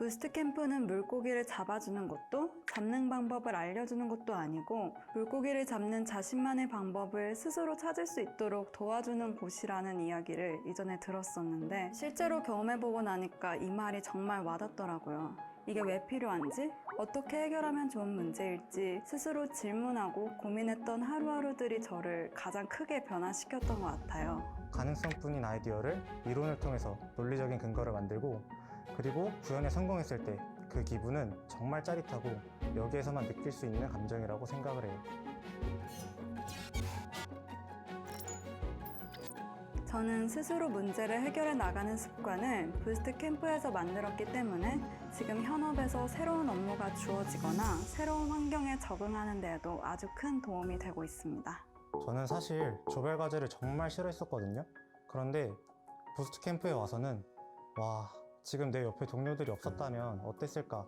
부스트 캠프는 물고기를 잡아주는 것도 잡는 방법을 알려주는 것도 아니고 물고기를 잡는 자신만의 방법을 스스로 찾을 수 있도록 도와주는 곳이라는 이야기를 이전에 들었었는데 실제로 경험해보고 나니까 이 말이 정말 와닿더라고요. 이게 왜 필요한지, 어떻게 해결하면 좋은 문제일지 스스로 질문하고 고민했던 하루하루들이 저를 가장 크게 변화시켰던 것 같아요. 가능성뿐인 아이디어를 이론을 통해서 논리적인 근거를 만들고 그리고 구현에 성공했을 때 그 기분은 정말 짜릿하고 여기에서만 느낄 수 있는 감정이라고 생각을 해요. 저는 스스로 문제를 해결해 나가는 습관을 부스트 캠프에서 만들었기 때문에 지금 현업에서 새로운 업무가 주어지거나 새로운 환경에 적응하는 데에도 아주 큰 도움이 되고 있습니다. 저는 사실 조별 과제를 정말 싫어했었거든요. 그런데 부스트 캠프에 와서는 와, 지금 내 옆에 동료들이 없었다면 어땠을까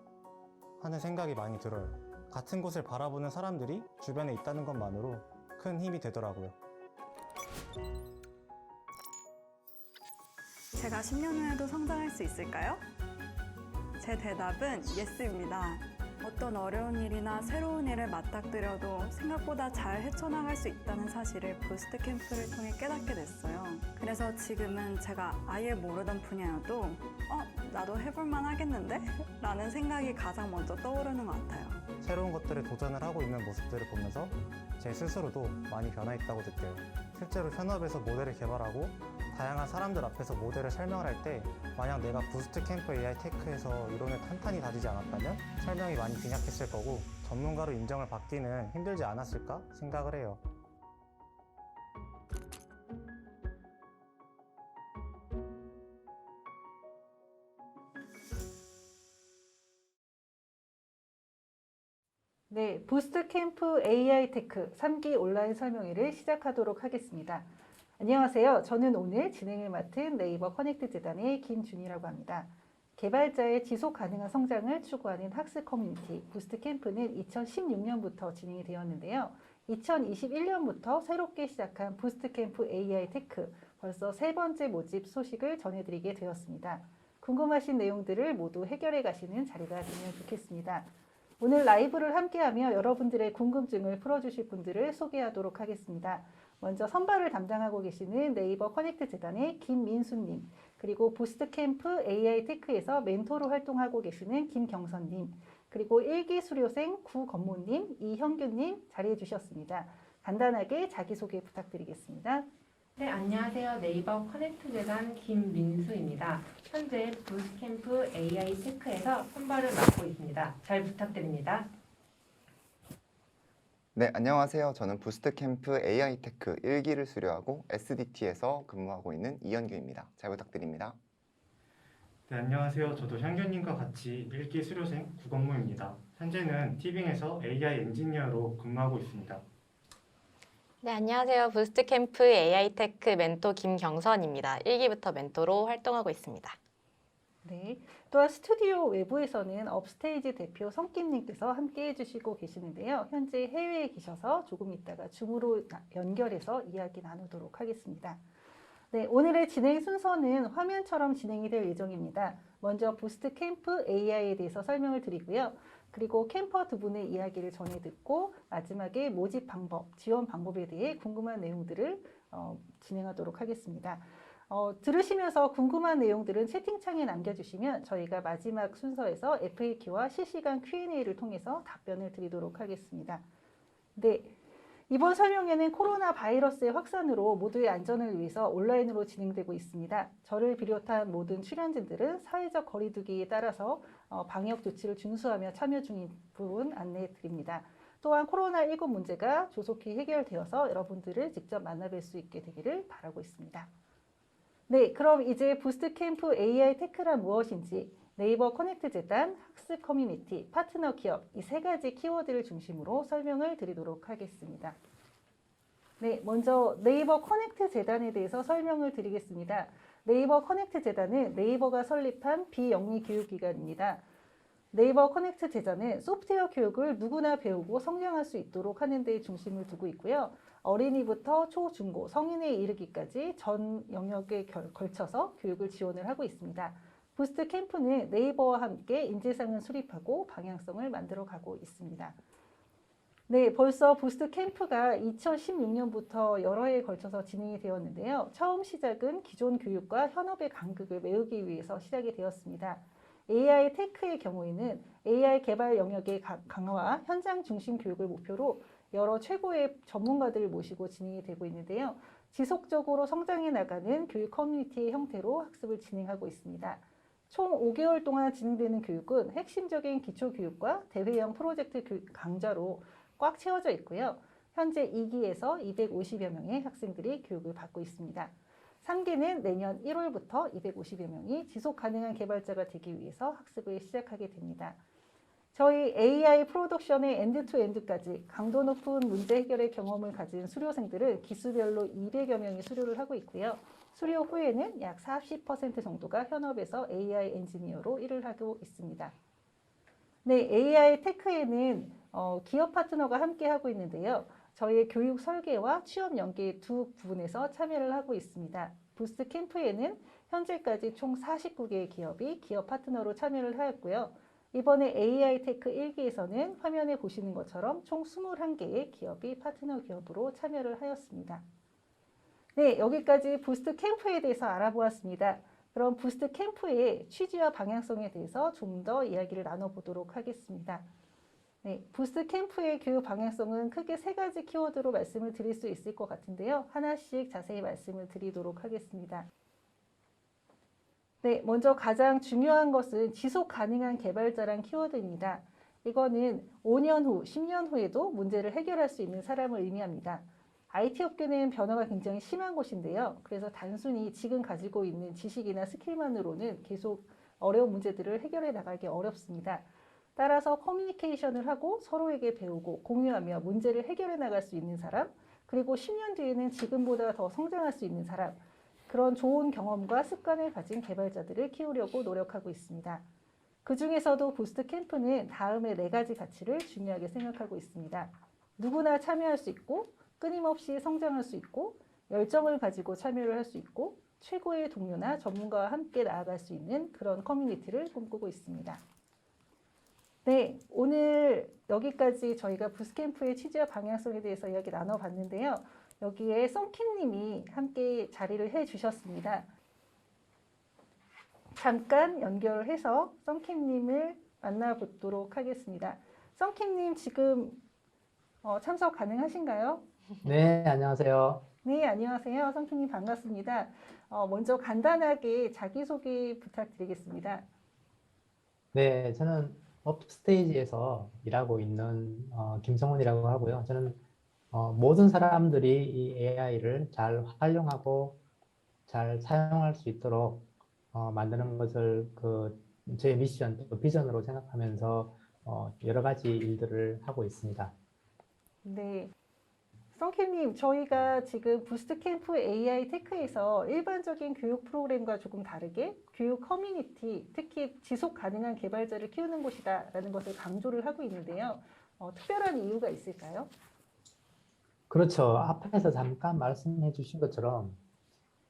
하는 생각이 많이 들어요. 같은 곳을 바라보는 사람들이 주변에 있다는 것만으로 큰 힘이 되더라고요. 제가 10년 후에도 성장할 수 있을까요? 제 대답은 예스입니다. 어떤 어려운 일이나 새로운 일을 맞닥뜨려도 생각보다 잘 헤쳐나갈 수 있다는 사실을 부스트 캠프를 통해 깨닫게 됐어요. 그래서 지금은 제가 아예 모르던 분야여도 나도 해볼만 하겠는데? 라는 생각이 가장 먼저 떠오르는 것 같아요. 새로운 것들에 도전을 하고 있는 모습들을 보면서 제 스스로도 많이 변화했다고 느껴요. 실제로 현업에서 모델을 개발하고 다양한 사람들 앞에서 모델을 설명을 할 때 만약 내가 부스트 캠프 AI 테크에서 이론을 탄탄히 다지지 않았다면 설명이 많이 빈약했을 거고 전문가로 인정을 받기는 힘들지 않았을까 생각을 해요. 네, 부스트 캠프 AI 테크 3기 온라인 설명회를 시작하도록 하겠습니다. 안녕하세요. 저는 오늘 진행을 맡은 네이버 커넥트 재단의 김준이라고 합니다. 개발자의 지속 가능한 성장을 추구하는 학습 커뮤니티 부스트 캠프는 2016년부터 진행이 되었는데요. 2021년부터 새롭게 시작한 부스트 캠프 AI 테크 벌써 세 번째 모집 소식을 전해드리게 되었습니다. 궁금하신 내용들을 모두 해결해 가시는 자리가 되면 좋겠습니다. 오늘 라이브를 함께하며 여러분들의 궁금증을 풀어주실 분들을 소개하도록 하겠습니다. 먼저 선발을 담당하고 계시는 네이버 커넥트 재단의 김민수님, 그리고 부스트 캠프 AI 테크에서 멘토로 활동하고 계시는 김경선님, 그리고 1기 수료생 구건모님, 이형규님 자리해 주셨습니다. 간단하게 자기소개 부탁드리겠습니다. 네, 안녕하세요. 네이버 커넥트 재단 김민수입니다. 현재 부스트캠프 AI 테크에서 선발을 맡고 있습니다. 잘 부탁드립니다. 네, 안녕하세요. 저는 부스트캠프 AI 테크 1기를 수료하고 SDT에서 근무하고 있는 이현규입니다. 잘 부탁드립니다. 네, 안녕하세요. 저도 현규님과 같이 1기 수료생 구건모입니다. 현재는 티빙에서 AI 엔지니어로 근무하고 있습니다. 네, 안녕하세요. 부스트 캠프 AI 테크 멘토 김경선입니다. 1기부터 멘토로 활동하고 있습니다. 네, 또한 스튜디오 외부에서는 업스테이지 대표 성김님께서 함께 해주시고 계시는데요. 현재 해외에 계셔서 조금 있다가 줌으로 연결해서 이야기 나누도록 하겠습니다. 네, 오늘의 진행 순서는 화면처럼 진행이 될 예정입니다. 먼저 부스트 캠프 AI에 대해서 설명을 드리고요. 그리고 캠퍼 두 분의 이야기를 전해 듣고 마지막에 모집 방법, 지원 방법에 대해 궁금한 내용들을 진행하도록 하겠습니다. 들으시면서 궁금한 내용들은 채팅창에 남겨주시면 저희가 마지막 순서에서 FAQ와 실시간 Q&A를 통해서 답변을 드리도록 하겠습니다. 네, 이번 설명회는 코로나 바이러스의 확산으로 모두의 안전을 위해서 온라인으로 진행되고 있습니다. 저를 비롯한 모든 출연진들은 사회적 거리 두기에 따라서 방역 조치를 준수하며 참여 중인 부분 안내해 드립니다. 또한 코로나19 문제가 조속히 해결되어서 여러분들을 직접 만나뵐 수 있게 되기를 바라고 있습니다. 네, 그럼 이제 부스트 캠프 AI 테크란 무엇인지 네이버 커넥트 재단, 학습 커뮤니티, 파트너 기업 이 세 가지 키워드를 중심으로 설명을 드리도록 하겠습니다. 네, 먼저 네이버 커넥트 재단에 대해서 설명을 드리겠습니다. 네이버 커넥트 재단은 네이버가 설립한 비영리 교육기관입니다. 네이버 커넥트 재단은 소프트웨어 교육을 누구나 배우고 성장할 수 있도록 하는 데 중심을 두고 있고요. 어린이부터 초, 중고, 성인에 이르기까지 전 영역에 걸쳐서 교육을 지원을 하고 있습니다. 부스트 캠프는 네이버와 함께 인재상을 수립하고 방향성을 만들어가고 있습니다. 네, 벌써 부스트 캠프가 2016년부터 여러 해에 걸쳐서 진행이 되었는데요. 처음 시작은 기존 교육과 현업의 간극을 메우기 위해서 시작이 되었습니다. AI 테크의 경우에는 AI 개발 영역의 강화와 현장 중심 교육을 목표로 여러 최고의 전문가들을 모시고 진행이 되고 있는데요. 지속적으로 성장해 나가는 교육 커뮤니티의 형태로 학습을 진행하고 있습니다. 총 5개월 동안 진행되는 교육은 핵심적인 기초교육과 대회형 프로젝트 강좌로 꽉 채워져 있고요. 현재 2기에서 250여 명의 학생들이 교육을 받고 있습니다. 3기는 내년 1월부터 250여 명이 지속 가능한 개발자가 되기 위해서 학습을 시작하게 됩니다. 저희 AI 프로덕션의 엔드투엔드까지 강도 높은 문제 해결의 경험을 가진 수료생들은 기수별로 200여 명이 수료를 하고 있고요. 수료 후에는 약 40% 정도가 현업에서 AI 엔지니어로 일을 하고 있습니다. 네, AI 테크에는 기업 파트너가 함께 하고 있는데요. 저희의 교육 설계와 취업 연계 두 부분에서 참여를 하고 있습니다. 부스트 캠프에는 현재까지 총 49개의 기업이 기업 파트너로 참여를 하였고요. 이번에 AI 테크 1기에서는 화면에 보시는 것처럼 총 21개의 기업이 파트너 기업으로 참여를 하였습니다. 네, 여기까지 부스트 캠프에 대해서 알아보았습니다. 그럼 부스트 캠프의 취지와 방향성에 대해서 좀 더 이야기를 나눠보도록 하겠습니다. 네, 부스트 캠프의 교육 방향성은 크게 3가지 키워드로 말씀을 드릴 수 있을 것 같은데요. 하나씩 자세히 말씀을 드리도록 하겠습니다. 네, 먼저 가장 중요한 것은 지속 가능한 개발자란 키워드입니다. 이거는 5년 후, 10년 후에도 문제를 해결할 수 있는 사람을 의미합니다. IT 업계는 변화가 굉장히 심한 곳인데요. 그래서 단순히 지금 가지고 있는 지식이나 스킬만으로는 계속 어려운 문제들을 해결해 나가기 어렵습니다. 따라서 커뮤니케이션을 하고 서로에게 배우고 공유하며 문제를 해결해 나갈 수 있는 사람, 그리고 10년 뒤에는 지금보다 더 성장할 수 있는 사람, 그런 좋은 경험과 습관을 가진 개발자들을 키우려고 노력하고 있습니다. 그 중에서도 부스트 캠프는 다음의 4가지 가치를 중요하게 생각하고 있습니다. 누구나 참여할 수 있고, 끊임없이 성장할 수 있고, 열정을 가지고 참여를 할 수 있고, 최고의 동료나 전문가와 함께 나아갈 수 있는 그런 커뮤니티를 꿈꾸고 있습니다. 네, 오늘 여기까지 저희가 부스캠프의 취지와 방향성에 대해서 이야기 나눠봤는데요. 여기에 썬킴님이 함께 자리를 해주셨습니다. 잠깐 연결을 해서 썬킴님을 만나보도록 하겠습니다. 썬킴님 지금 참석 가능하신가요? 네, 안녕하세요. 네, 안녕하세요. 썬킴님 반갑습니다. 먼저 간단하게 자기소개 부탁드리겠습니다. 네, 저는 업스테이지에서 일하고 있는 김성훈이라고 하고요. 저는 모든 사람들이 이 AI를 잘 활용하고 잘 사용할 수 있도록 만드는 것을 제 미션, 또 비전으로 생각하면서 여러 가지 일들을 하고 있습니다. 네. 썬킴님, 저희가 지금 부스트캠프 AI 테크에서 일반적인 교육 프로그램과 조금 다르게 교육 커뮤니티, 특히 지속 가능한 개발자를 키우는 곳이다라는 것을 강조를 하고 있는데요. 특별한 이유가 있을까요? 그렇죠. 앞에서 잠깐 말씀해 주신 것처럼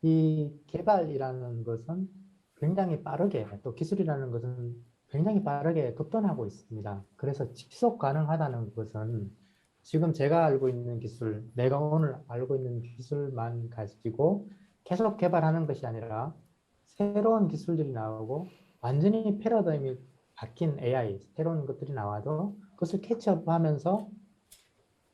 이 개발이라는 것은 굉장히 빠르게, 또 기술이라는 것은 굉장히 빠르게 급변하고 있습니다. 그래서 지속 가능하다는 것은 지금 제가 알고 있는 기술, 내가 오늘 알고 있는 기술만 가지고 계속 개발하는 것이 아니라 새로운 기술들이 나오고 완전히 패러다임이 바뀐 AI, 새로운 것들이 나와도 그것을 캐치업하면서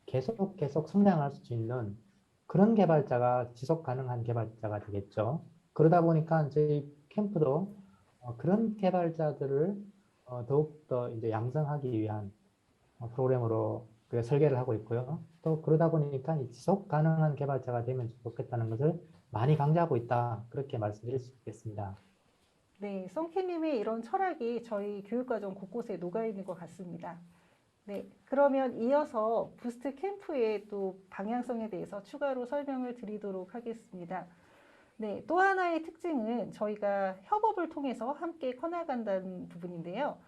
계속 성장할 수 있는 그런 개발자가 지속 가능한 개발자가 되겠죠. 그러다 보니까 저희 캠프도 그런 개발자들을 더욱더 이제 양성하기 위한 프로그램으로 설계를 하고 있고요. 또 그러다 보니까 지속 가능한 개발자가 되면 좋겠다는 것을 많이 강조하고 있다. 그렇게 말씀드릴 수 있겠습니다. 네, 썬킴님의 이런 철학이 저희 교육과정 곳곳에 녹아있는 것 같습니다. 네, 그러면 이어서 부스트 캠프의 또 방향성에 대해서 추가로 설명을 드리도록 하겠습니다. 네, 또 하나의 특징은 저희가 협업을 통해서 함께 커나간다는 부분인데요.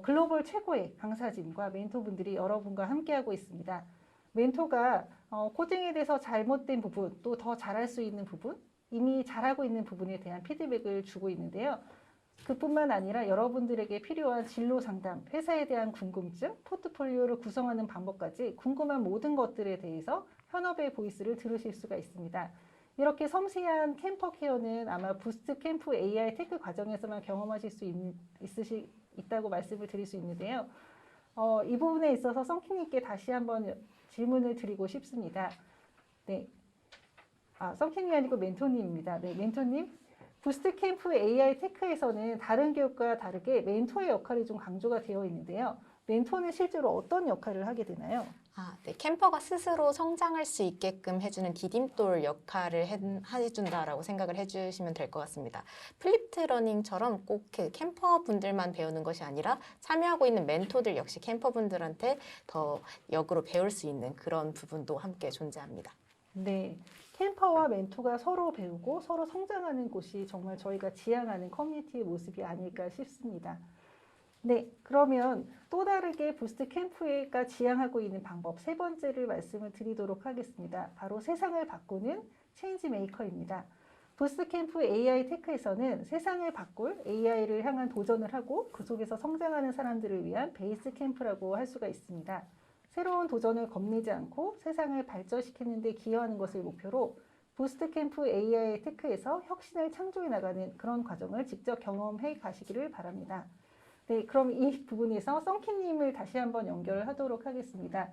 글로벌 최고의 강사진과 멘토분들이 여러분과 함께하고 있습니다. 멘토가 코딩에 대해서 잘못된 부분, 또 더 잘할 수 있는 부분, 이미 잘하고 있는 부분에 대한 피드백을 주고 있는데요. 그뿐만 아니라 여러분들에게 필요한 진로 상담, 회사에 대한 궁금증, 포트폴리오를 구성하는 방법까지 궁금한 모든 것들에 대해서 현업의 보이스를 들으실 수가 있습니다. 이렇게 섬세한 캠퍼 케어는 아마 부스트 캠프 AI 테크 과정에서만 경험하실 수 있다고 말씀을 드릴 수 있는데요. 이 부분에 있어서 썬킴님께 다시 한번 질문을 드리고 싶습니다. 네. 썬킴이 아니고 멘토님입니다. 네, 멘토님. 부스트 캠프 AI 테크에서는 다른 교육과 다르게 멘토의 역할이 좀 강조가 되어 있는데요. 멘토는 실제로 어떤 역할을 하게 되나요? 네. 캠퍼가 스스로 성장할 수 있게끔 해주는 디딤돌 역할을 해준다라고 생각을 해주시면 될 것 같습니다. 플립트 러닝처럼 꼭 그 캠퍼분들만 배우는 것이 아니라 참여하고 있는 멘토들 역시 캠퍼분들한테 더 역으로 배울 수 있는 그런 부분도 함께 존재합니다. 네. 캠퍼와 멘토가 서로 배우고 서로 성장하는 곳이 정말 저희가 지향하는 커뮤니티의 모습이 아닐까 싶습니다. 네, 그러면 또 다르게 부스트 캠프가 지향하고 있는 방법 세 번째를 말씀을 드리도록 하겠습니다. 바로 세상을 바꾸는 체인지 메이커입니다. 부스트 캠프 AI 테크에서는 세상을 바꿀 AI를 향한 도전을 하고 그 속에서 성장하는 사람들을 위한 베이스 캠프라고 할 수가 있습니다. 새로운 도전을 겁내지 않고 세상을 발전시키는 데 기여하는 것을 목표로 부스트 캠프 AI 테크에서 혁신을 창조해 나가는 그런 과정을 직접 경험해 가시기를 바랍니다. 네, 그럼 이 부분에서 썬킴님을 다시 한번 연결을 하도록 하겠습니다.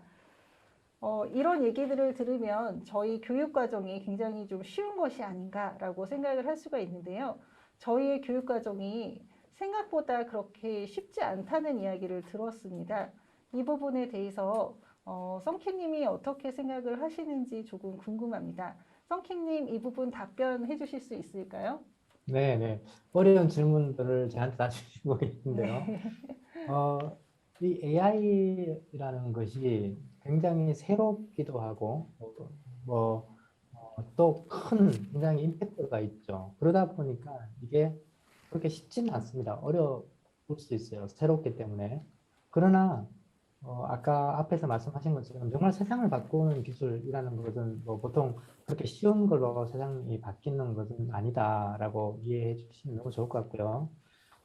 이런 얘기들을 들으면 저희 교육 과정이 굉장히 좀 쉬운 것이 아닌가라고 생각을 할 수가 있는데요. 저희의 교육 과정이 생각보다 그렇게 쉽지 않다는 이야기를 들었습니다. 이 부분에 대해서 썬킴님이 어떻게 생각을 하시는지 조금 궁금합니다. 썬킴님, 이 부분 답변해 주실 수 있을까요? 네. 어려운 질문들을 저한테 다 주시고 계신데요. 이 AI라는 것이 굉장히 새롭기도 하고, 또 큰 굉장히 임팩트가 있죠. 그러다 보니까 이게 그렇게 쉽지는 않습니다. 어려울 수 있어요. 새롭기 때문에. 그러나, 아까 앞에서 말씀하신 것처럼 정말 세상을 바꾸는 기술이라는 것은 보통 그렇게 쉬운 걸로 세상이 바뀌는 것은 아니다라고 이해해 주시면 너무 좋을 것 같고요.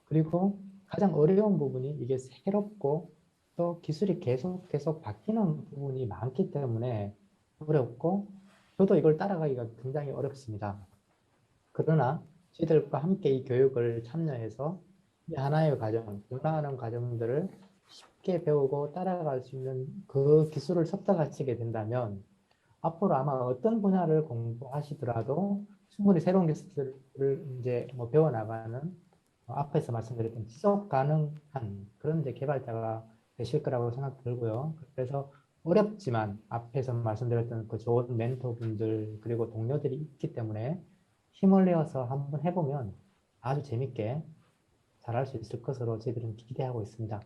그리고 가장 어려운 부분이 이게 새롭고 또 기술이 계속 바뀌는 부분이 많기 때문에 어렵고 저도 이걸 따라가기가 굉장히 어렵습니다. 그러나 저희들과 함께 이 교육을 참여해서 이 하나의 과정, 변화하는 과정들을 쉽게 배우고 따라갈 수 있는 그 기술을 습득하시게 된다면 앞으로 아마 어떤 분야를 공부하시더라도 충분히 새로운 기술을 이제 배워나가는 앞에서 말씀드렸던 지속 가능한 그런 이제 개발자가 되실 거라고 생각 들고요. 그래서 어렵지만 앞에서 말씀드렸던 그 좋은 멘토분들 그리고 동료들이 있기 때문에 힘을 내어서 한번 해보면 아주 재밌게 잘할 수 있을 것으로 저희들은 기대하고 있습니다.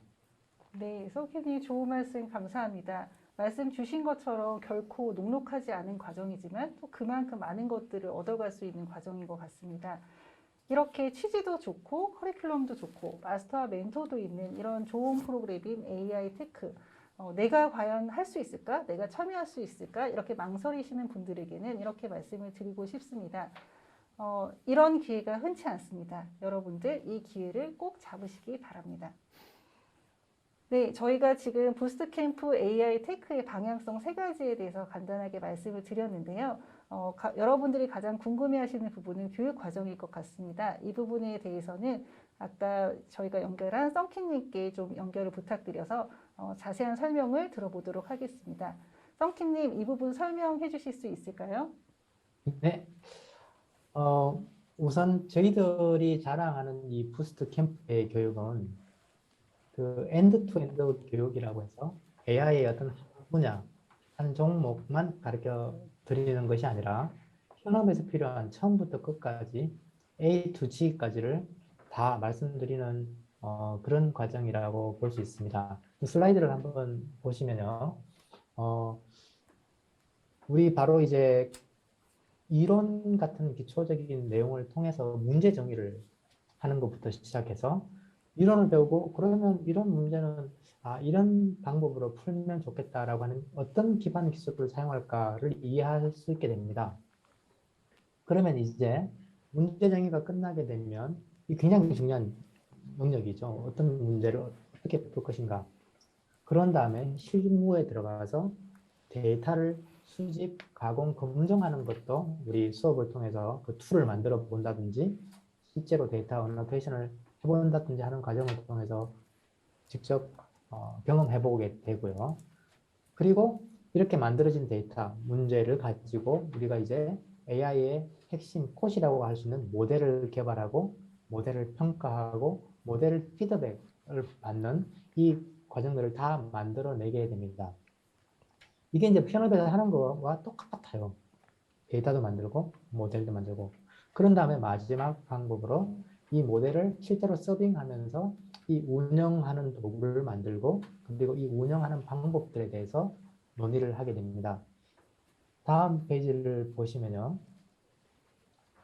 네, 썬킴님 좋은 말씀 감사합니다. 말씀 주신 것처럼 결코 녹록하지 않은 과정이지만 또 그만큼 많은 것들을 얻어갈 수 있는 과정인 것 같습니다. 이렇게 취지도 좋고 커리큘럼도 좋고 마스터와 멘토도 있는 이런 좋은 프로그램인 AI 테크, 내가 과연 할 수 있을까? 내가 참여할 수 있을까? 이렇게 망설이시는 분들에게는 이렇게 말씀을 드리고 싶습니다. 이런 기회가 흔치 않습니다. 여러분들 이 기회를 꼭 잡으시기 바랍니다. 네, 저희가 지금 부스트 캠프 AI 테크의 방향성 세 가지에 대해서 간단하게 말씀을 드렸는데요. 여러분들이 가장 궁금해하시는 부분은 교육 과정일 것 같습니다. 이 부분에 대해서는 아까 저희가 연결한 썬킴님께 좀 연결을 부탁드려서 자세한 설명을 들어보도록 하겠습니다. 썬킴님, 이 부분 설명해 주실 수 있을까요? 네. 우선 저희들이 자랑하는 이 부스트 캠프의 교육은 그 엔드-투-엔드 교육이라고 해서 AI의 어떤 분야, 한 종목만 가르쳐 드리는 것이 아니라 현업에서 필요한 처음부터 끝까지 A to G까지를 다 말씀드리는 그런 과정이라고 볼 수 있습니다. 슬라이드를 한번 보시면요. 우리 바로 이제 이론 같은 기초적인 내용을 통해서 문제 정의를 하는 것부터 시작해서 이론을 배우고 그러면 이런 문제는 이런 방법으로 풀면 좋겠다라고 하는 어떤 기반 기술을 사용할까를 이해할 수 있게 됩니다. 그러면 이제 문제 정의가 끝나게 되면 이 굉장히 중요한 영역이죠. 어떤 문제를 어떻게 풀 것인가. 그런 다음에 실무에 들어가서 데이터를 수집, 가공, 검증하는 것도 우리 수업을 통해서 그 툴을 만들어 본다든지 실제로 데이터 어노테이션을 해본다든지 하는 과정을 통해서 직접 경험해 보게 되고요. 그리고 이렇게 만들어진 데이터, 문제를 가지고 우리가 이제 AI의 핵심 콧이라고 할 수 있는 모델을 개발하고 모델을 평가하고 모델 피드백을 받는 이 과정들을 다 만들어내게 됩니다. 이게 이제 현업에서 하는 거와 똑같아요. 데이터도 만들고 모델도 만들고 그런 다음에 마지막 방법으로 이 모델을 실제로 서빙하면서 이 운영하는 도구를 만들고 그리고 이 운영하는 방법들에 대해서 논의를 하게 됩니다. 다음 페이지를 보시면요.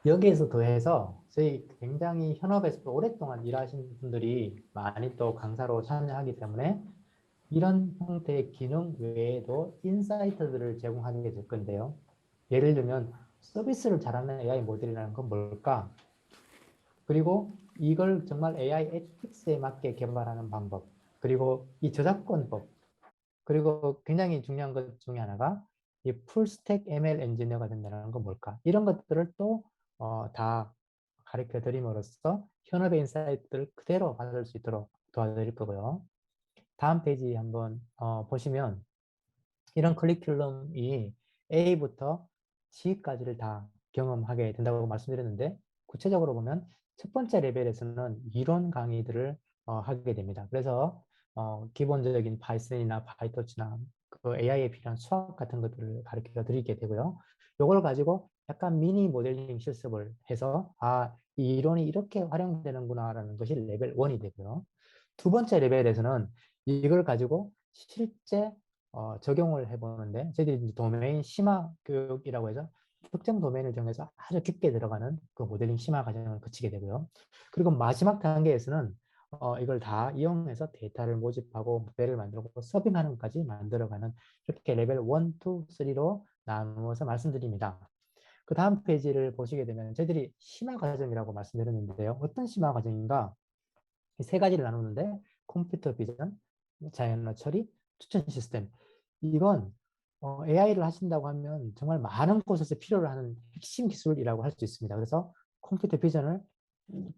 여기에서 더해서 저희 굉장히 현업에서도 오랫동안 일하신 분들이 많이 또 강사로 참여하기 때문에 이런 형태의 기능 외에도 인사이트들을 제공하게 될 건데요. 예를 들면 서비스를 잘하는 AI 모델이라는 건 뭘까? 그리고 이걸 정말 AI 에틱스에 맞게 개발하는 방법, 그리고 이 저작권법, 그리고 굉장히 중요한 것 중에 하나가 이 풀스택 ML 엔지니어가 된다는 건 뭘까? 이런 것들을 또 다 가르쳐 드림으로써 현업의 인사이트를 그대로 받을 수 있도록 도와드릴 거고요. 다음 페이지 한번 보시면 이런 커리큘럼이 A부터 G까지를 다 경험하게 된다고 말씀드렸는데 구체적으로 보면 첫 번째 레벨에서는 이론 강의들을 하게 됩니다. 그래서 기본적인 파이썬이나 파이토치나 그 AI에 필요한 수학 같은 것들을 가르쳐 드리게 되고요. 이걸 가지고 약간 미니 모델링 실습을 해서 이 이론이 이렇게 활용되는구나라는 것이 레벨 1이 되고요. 두 번째 레벨에서는 이걸 가지고 실제 적용을 해보는데 저희들이 도메인 심화 교육이라고 해서 특정 도메인을 정해서 아주 깊게 들어가는 그 모델링 심화 과정을 거치게 되고요. 그리고 마지막 단계에서는 이걸 다 이용해서 데이터를 모집하고 모델을 만들고 서빙하는 것까지 만들어가는 이렇게 레벨 1, 2, 3로 나누어서 말씀드립니다. 그 다음 페이지를 보시게 되면 저희들이 심화 과정이라고 말씀드렸는데요. 어떤 심화 과정인가? 세 가지를 나누는데 컴퓨터 비전, 자연어 처리, 추천 시스템. 이건 AI를 하신다고 하면 정말 많은 곳에서 필요로 하는 핵심 기술이라고 할 수 있습니다. 그래서 컴퓨터 비전을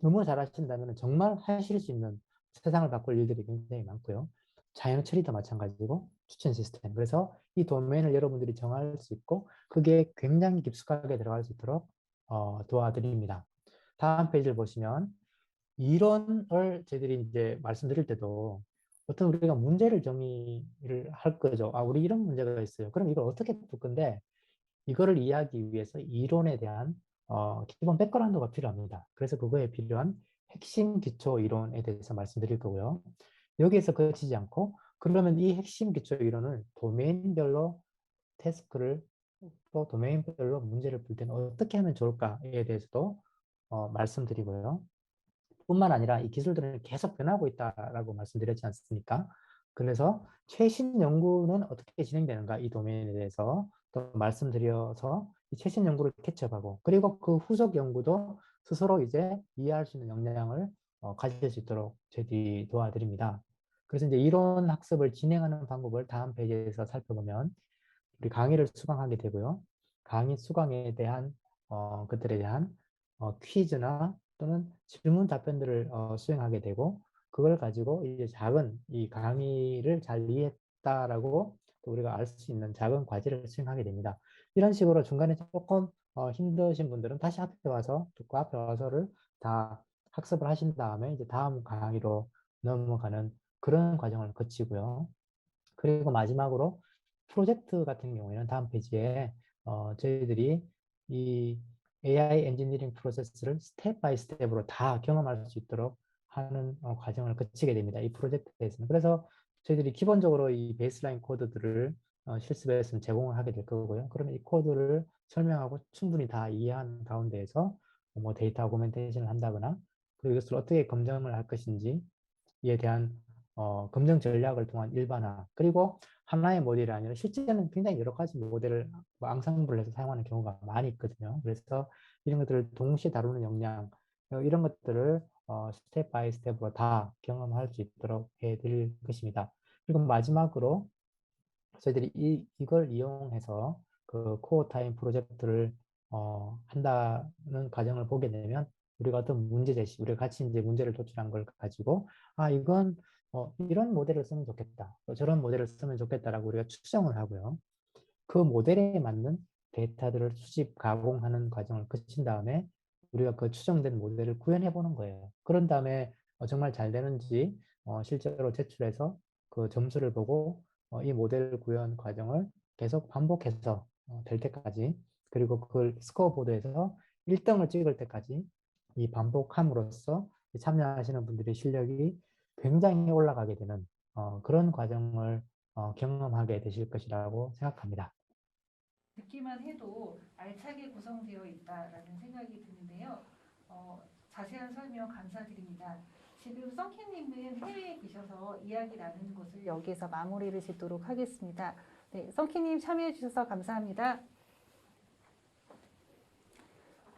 너무 잘 하신다면 정말 하실 수 있는 세상을 바꿀 일들이 굉장히 많고요. 자연어 처리도 마찬가지고 추천 시스템. 그래서 이 도메인을 여러분들이 정할 수 있고 그게 굉장히 깊숙하게 들어갈 수 있도록 도와드립니다. 다음 페이지를 보시면 이론을 저희들이 이제 말씀드릴 때도 어떤 우리가 문제를 정의를 할 거죠. 우리 이런 문제가 있어요. 그럼 이걸 어떻게 풀 건데 이거를 이해하기 위해서 이론에 대한 기본 백그라운드가 필요합니다. 그래서 그거에 필요한 핵심 기초 이론에 대해서 말씀드릴 거고요. 여기에서 그치지 않고 그러면 이 핵심 기초 이론을 도메인별로 태스크를 또 도메인별로 문제를 풀 때는 어떻게 하면 좋을까에 대해서도 말씀드리고요. 뿐만 아니라 이 기술들은 계속 변하고 있다라고 말씀드렸지 않습니까? 그래서 최신 연구는 어떻게 진행되는가 이 도메인에 대해서 또 말씀드려서 이 최신 연구를 캐치업하고 그리고 그 후속 연구도 스스로 이제 이해할 수 있는 역량을 가질 수 있도록 저희들이 도와드립니다. 그래서 이제 이론 학습을 진행하는 방법을 다음 페이지에서 살펴보면 우리 강의를 수강하게 되고요. 강의 수강에 대한 것들에 대한 퀴즈나 또는 질문 답변들을 수행하게 되고 그걸 가지고 이제 작은 이 강의를 잘 이해했다라고 또 우리가 알 수 있는 작은 과제를 수행하게 됩니다. 이런 식으로 중간에 조금 힘드신 분들은 다시 앞에 와서 듣고 앞에 와서를 다 학습을 하신 다음에 이제 다음 강의로 넘어가는 그런 과정을 거치고요. 그리고 마지막으로 프로젝트 같은 경우에는 다음 페이지에 저희들이 이 AI 엔지니어링 프로세스를 스텝 바이 스텝으로 다 경험할 수 있도록 하는 과정을 거치게 됩니다. 이 프로젝트에서는. 그래서 저희들이 기본적으로 이 베이스라인 코드들을 실습에서는 제공을 하게 될 거고요. 그러면 이 코드를 설명하고 충분히 다 이해한 가운데에서 뭐 데이터 오그멘테이션을 한다거나 그리고 이것을 어떻게 검증을 할 것인지에 대한 검증 전략을 통한 일반화 그리고 하나의 모델이 아니라 실제는 굉장히 여러 가지 모델을 앙상블을 해서 사용하는 경우가 많이 있거든요. 그래서 이런 것들을 동시에 다루는 역량 이런 것들을 스텝 바이 스텝으로 다 경험할 수 있도록 해드릴 것입니다. 그리고 마지막으로 저희들이 이걸 이용해서 그 코어 타임 프로젝트를 한다는 과정을 보게 되면 우리가 어떤 문제 제시, 우리가 같이 이제 문제를 도출한 걸 가지고 이건 이런 모델을 쓰면 좋겠다, 또 저런 모델을 쓰면 좋겠다라고 우리가 추정을 하고요. 그 모델에 맞는 데이터들을 수집, 가공하는 과정을 거친 다음에 우리가 그 추정된 모델을 구현해 보는 거예요. 그런 다음에 정말 잘 되는지 실제로 제출해서 그 점수를 보고 이 모델 구현 과정을 계속 반복해서 될 때까지, 그리고 그걸 스코어보드에서 1등을 찍을 때까지 이 반복함으로써 참여하시는 분들의 실력이 굉장히 올라가게 되는 그런 과정을 경험하게 되실 것이라고 생각합니다. 듣기만 해도 알차게 구성되어 있다라는 생각이 드는데요. 자세한 설명 감사드립니다. 지금 썬킴님은 해외에 계셔서 이야기 나누는 것을 여기에서 마무리를 짓도록 하겠습니다. 네, 썬킴님 참여해 주셔서 감사합니다.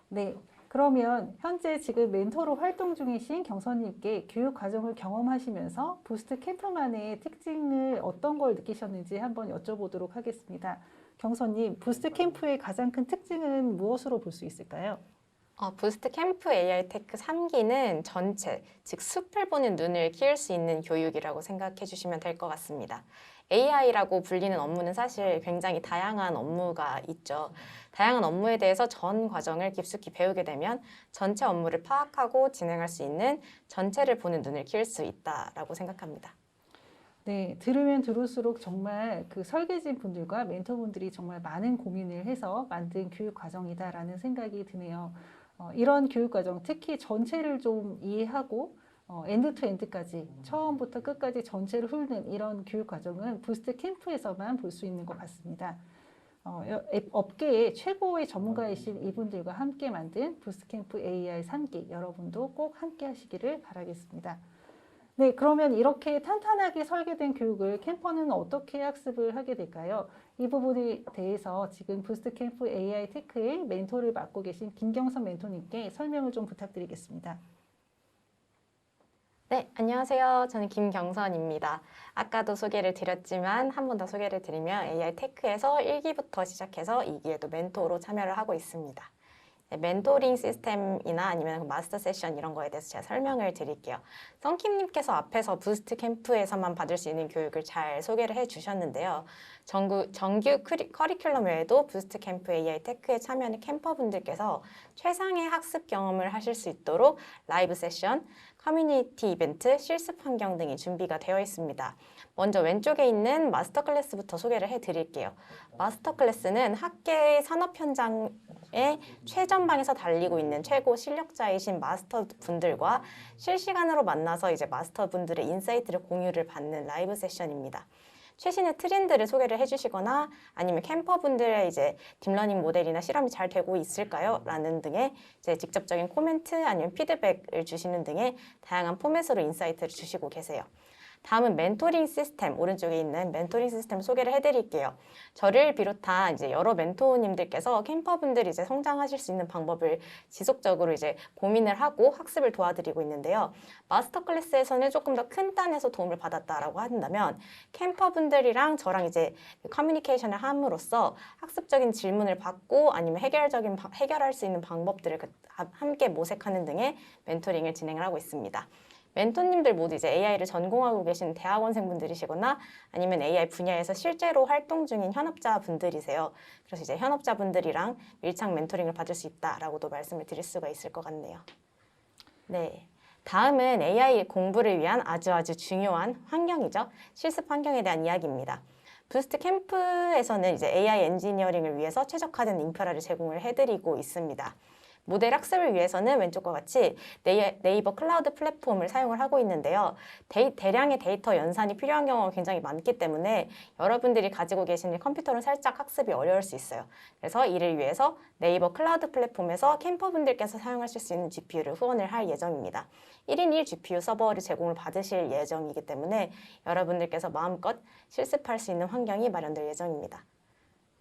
네, 그러면 현재 지금 멘토로 활동 중이신 경선님께 교육 과정을 경험하시면서 부스트 캠프만의 특징을 어떤 걸 느끼셨는지 한번 여쭤보도록 하겠습니다. 경선님, 부스트 캠프의 가장 큰 특징은 무엇으로 볼 수 있을까요? 부스트 캠프 AI 테크 3기는 전체, 즉 숲을 보는 눈을 키울 수 있는 교육이라고 생각해 주시면 될 것 같습니다. AI라고 불리는 업무는 사실 굉장히 다양한 업무가 있죠. 다양한 업무에 대해서 전 과정을 깊숙이 배우게 되면 전체 업무를 파악하고 진행할 수 있는 전체를 보는 눈을 키울 수 있다라고 생각합니다. 네, 들으면 들을수록 정말 그 설계진 분들과 멘토분들이 정말 많은 고민을 해서 만든 교육 과정이다라는 생각이 드네요. 이런 교육 과정, 특히 전체를 좀 이해하고 엔드 투 엔드까지 처음부터 끝까지 전체를 훑는 이런 교육 과정은 부스트 캠프에서만 볼 수 있는 것 같습니다. 업계의 최고의 전문가이신 이분들과 함께 만든 부스트 캠프 AI 3기 여러분도 꼭 함께 하시기를 바라겠습니다. 네, 그러면 이렇게 탄탄하게 설계된 교육을 캠퍼는 어떻게 학습을 하게 될까요? 이 부분에 대해서 지금 부스트 캠프 AI 테크의 멘토를 맡고 계신 김경선 멘토님께 설명을 좀 부탁드리겠습니다. 네, 안녕하세요. 저는 김경선입니다. 아까도 소개를 드렸지만 한 번 더 소개를 드리면 AI 테크에서 1기부터 시작해서 2기에도 멘토로 참여를 하고 있습니다. 네, 멘토링 시스템이나 아니면 마스터 세션 이런 거에 대해서 제가 설명을 드릴게요. 썬킴님께서 앞에서 부스트 캠프에서만 받을 수 있는 교육을 잘 소개를 해주셨는데요. 정규 커리큘럼 외에도 부스트 캠프 AI 테크에 참여하는 캠퍼분들께서 최상의 학습 경험을 하실 수 있도록 라이브 세션, 커뮤니티 이벤트, 실습 환경 등이 준비가 되어 있습니다. 먼저 왼쪽에 있는 마스터 클래스부터 소개를 해드릴게요. 마스터 클래스는 학계의 산업 현장에 최전방에서 달리고 있는 최고 실력자이신 마스터 분들과 실시간으로 만나서 이제 마스터 분들의 인사이트를 공유를 받는 라이브 세션입니다. 최신의 트렌드를 소개를 해주시거나 아니면 캠퍼분들의 이제 딥러닝 모델이나 실험이 잘 되고 있을까요? 라는 등의 이제 직접적인 코멘트 아니면 피드백을 주시는 등의 다양한 포맷으로 인사이트를 주시고 계세요. 다음은 멘토링 시스템, 오른쪽에 있는 멘토링 시스템 소개를 해드릴게요. 저를 비롯한 이제 여러 멘토님들께서 캠퍼분들이 이제 성장하실 수 있는 방법을 지속적으로 이제 고민을 하고 학습을 도와드리고 있는데요. 마스터 클래스에서는 조금 더 큰 단에서 도움을 받았다라고 한다면 캠퍼분들이랑 저랑 이제 커뮤니케이션을 함으로써 학습적인 질문을 받고 아니면 해결할 수 있는 방법들을 함께 모색하는 등의 멘토링을 진행을 하고 있습니다. 멘토님들 모두 이제 AI를 전공하고 계신 대학원생분들이시거나 아니면 AI 분야에서 실제로 활동 중인 현업자분들이세요. 그래서 이제 현업자분들이랑 밀착 멘토링을 받을 수 있다라고도 말씀을 드릴 수가 있을 것 같네요. 네. 다음은 AI 공부를 위한 아주 중요한 환경이죠. 실습 환경에 대한 이야기입니다. 부스트 캠프에서는 이제 AI 엔지니어링을 위해서 최적화된 인프라를 제공을 해드리고 있습니다. 모델 학습을 위해서는 왼쪽과 같이 네이버 클라우드 플랫폼을 사용을 하고 있는데요. 대량의 데이터 연산이 필요한 경우가 굉장히 많기 때문에 여러분들이 가지고 계시는 컴퓨터는 살짝 학습이 어려울 수 있어요. 그래서 이를 위해서 네이버 클라우드 플랫폼에서 캠퍼분들께서 사용하실 수 있는 GPU를 후원을 할 예정입니다. 1인 1 GPU 서버를 제공을 받으실 예정이기 때문에 여러분들께서 마음껏 실습할 수 있는 환경이 마련될 예정입니다.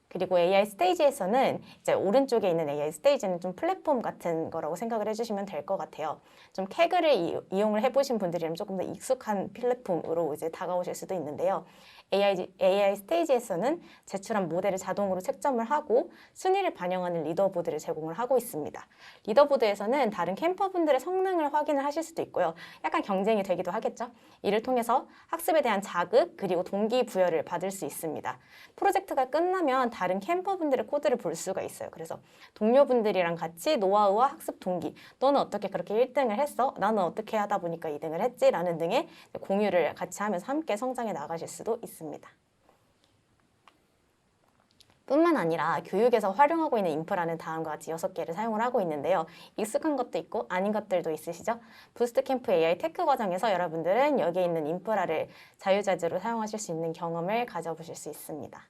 그리고 AI 스테이지에서는 이제 오른쪽에 있는 AI 스테이지는 좀 플랫폼 같은 거라고 생각을 해주시면 될 것 같아요. 좀 캐그를 이용을 해보신 분들이라면 조금 더 익숙한 플랫폼으로 이제 다가오실 수도 있는데요. AI 스테이지에서는 제출한 모델을 자동으로 채점을 하고 순위를 반영하는 리더보드를 제공을 하고 있습니다. 리더보드에서는 다른 캠퍼분들의 성능을 확인을 하실 수도 있고요. 약간 경쟁이 되기도 하겠죠. 이를 통해서 학습에 대한 자극 그리고 동기부여를 받을 수 있습니다. 프로젝트가 끝나면 다른 캠퍼분들의 코드를 볼 수가 있어요. 그래서 동료분들이랑 같이 노하우와 학습 동기, 너는 어떻게 그렇게 1등을 했어? 나는 어떻게 하다 보니까 2등을 했지? 라는 등의 공유를 같이 하면서 함께 성장해 나가실 수도 있습니다. 뿐만 아니라 교육에서 활용하고 있는 인프라는 다음과 같이 6개를 사용을 하고 있는데요. 익숙한 것도 있고 아닌 것들도 있으시죠? 부스트캠프 AI 테크 과정에서 여러분들은 여기에 있는 인프라를 자유자재로 사용하실 수 있는 경험을 가져보실 수 있습니다.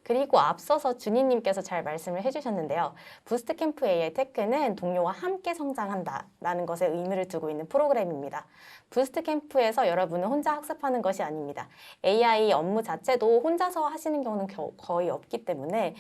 그리고 앞서서 준희님께서 잘 말씀을 해주셨는데요. 부스트캠프 AI 테크는 동료와 함께 성장한다라는 것에 의미를 두고 있는 프로그램입니다. 부스트캠프에서 여러분은 혼자 학습하는 것이 아닙니다. AI 업무 자체도 혼자서 하시는 경우는 거의 없기 때문에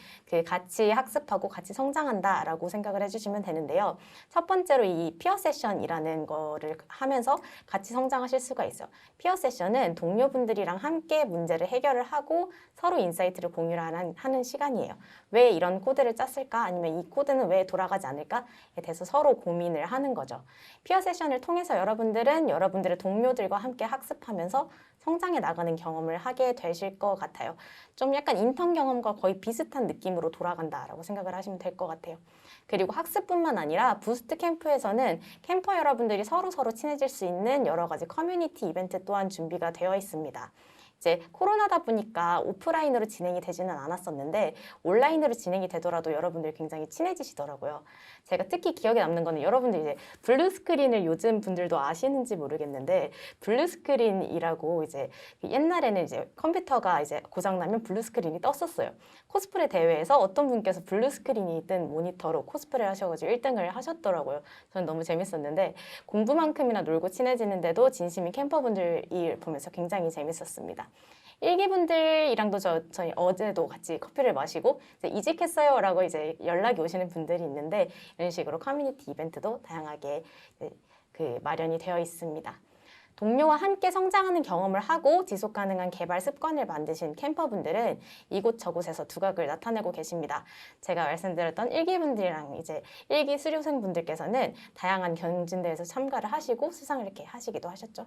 같이 학습하고 같이 성장한다라고 생각을 해주시면 되는데요. 첫 번째로 이 피어 세션이라는 거를 하면서 같이 성장하실 수가 있어요. 피어 세션은 동료분들이랑 함께 문제를 해결을 하고 서로 인사이트를 공유를 하는 시간이에요. 왜 이런 코드를 짰을까? 아니면 이 코드는 왜 돌아가지 않을까에 대해서 서로 고민을 하는 거죠. 피어 세션을 통해서 여러분들은 여러분들의 동료들과 함께 학습하면서 성장해 나가는 경험을 하게 되실 것 같아요. 좀 약간 인턴 경험과 거의 비슷한 느낌으로 돌아간다라고 생각을 하시면 될 것 같아요. 그리고 학습뿐만 아니라 부스트 캠프에서는 캠퍼 여러분들이 서로 친해질 수 있는 여러 가지 커뮤니티 이벤트 또한 준비가 되어 있습니다. 이제 코로나다 보니까 오프라인으로 진행이 되지는 않았었는데 온라인으로 진행이 되더라도 여러분들 굉장히 친해지시더라고요. 제가 특히 기억에 남는 거는 여러분들 이제 블루 스크린을 요즘 분들도 아시는지 모르겠는데 블루 스크린이라고 이제 옛날에는 이제 컴퓨터가 이제 고장나면 블루 스크린이 떴었어요. 코스프레 대회에서 어떤 분께서 블루 스크린이 뜬 모니터로 코스프레 하셔가지고 1등을 하셨더라고요. 저는 너무 재밌었는데 공부만큼이나 놀고 친해지는데도 진심인 캠퍼분들이 보면서 굉장히 재밌었습니다. 일기분들이랑도 저희 어제도 같이 커피를 마시고 이제 이직했어요 라고 이제 연락이 오시는 분들이 있는데 이런 식으로 커뮤니티 이벤트도 다양하게 마련이 되어 있습니다. 동료와 함께 성장하는 경험을 하고 지속 가능한 개발 습관을 만드신 캠퍼분들은 이곳저곳에서 두각을 나타내고 계십니다. 제가 말씀드렸던 일기분들이랑 이제 일기 수료생분들께서는 다양한 경진대회에서 참가를 하시고 수상을 이렇게 하시기도 하셨죠.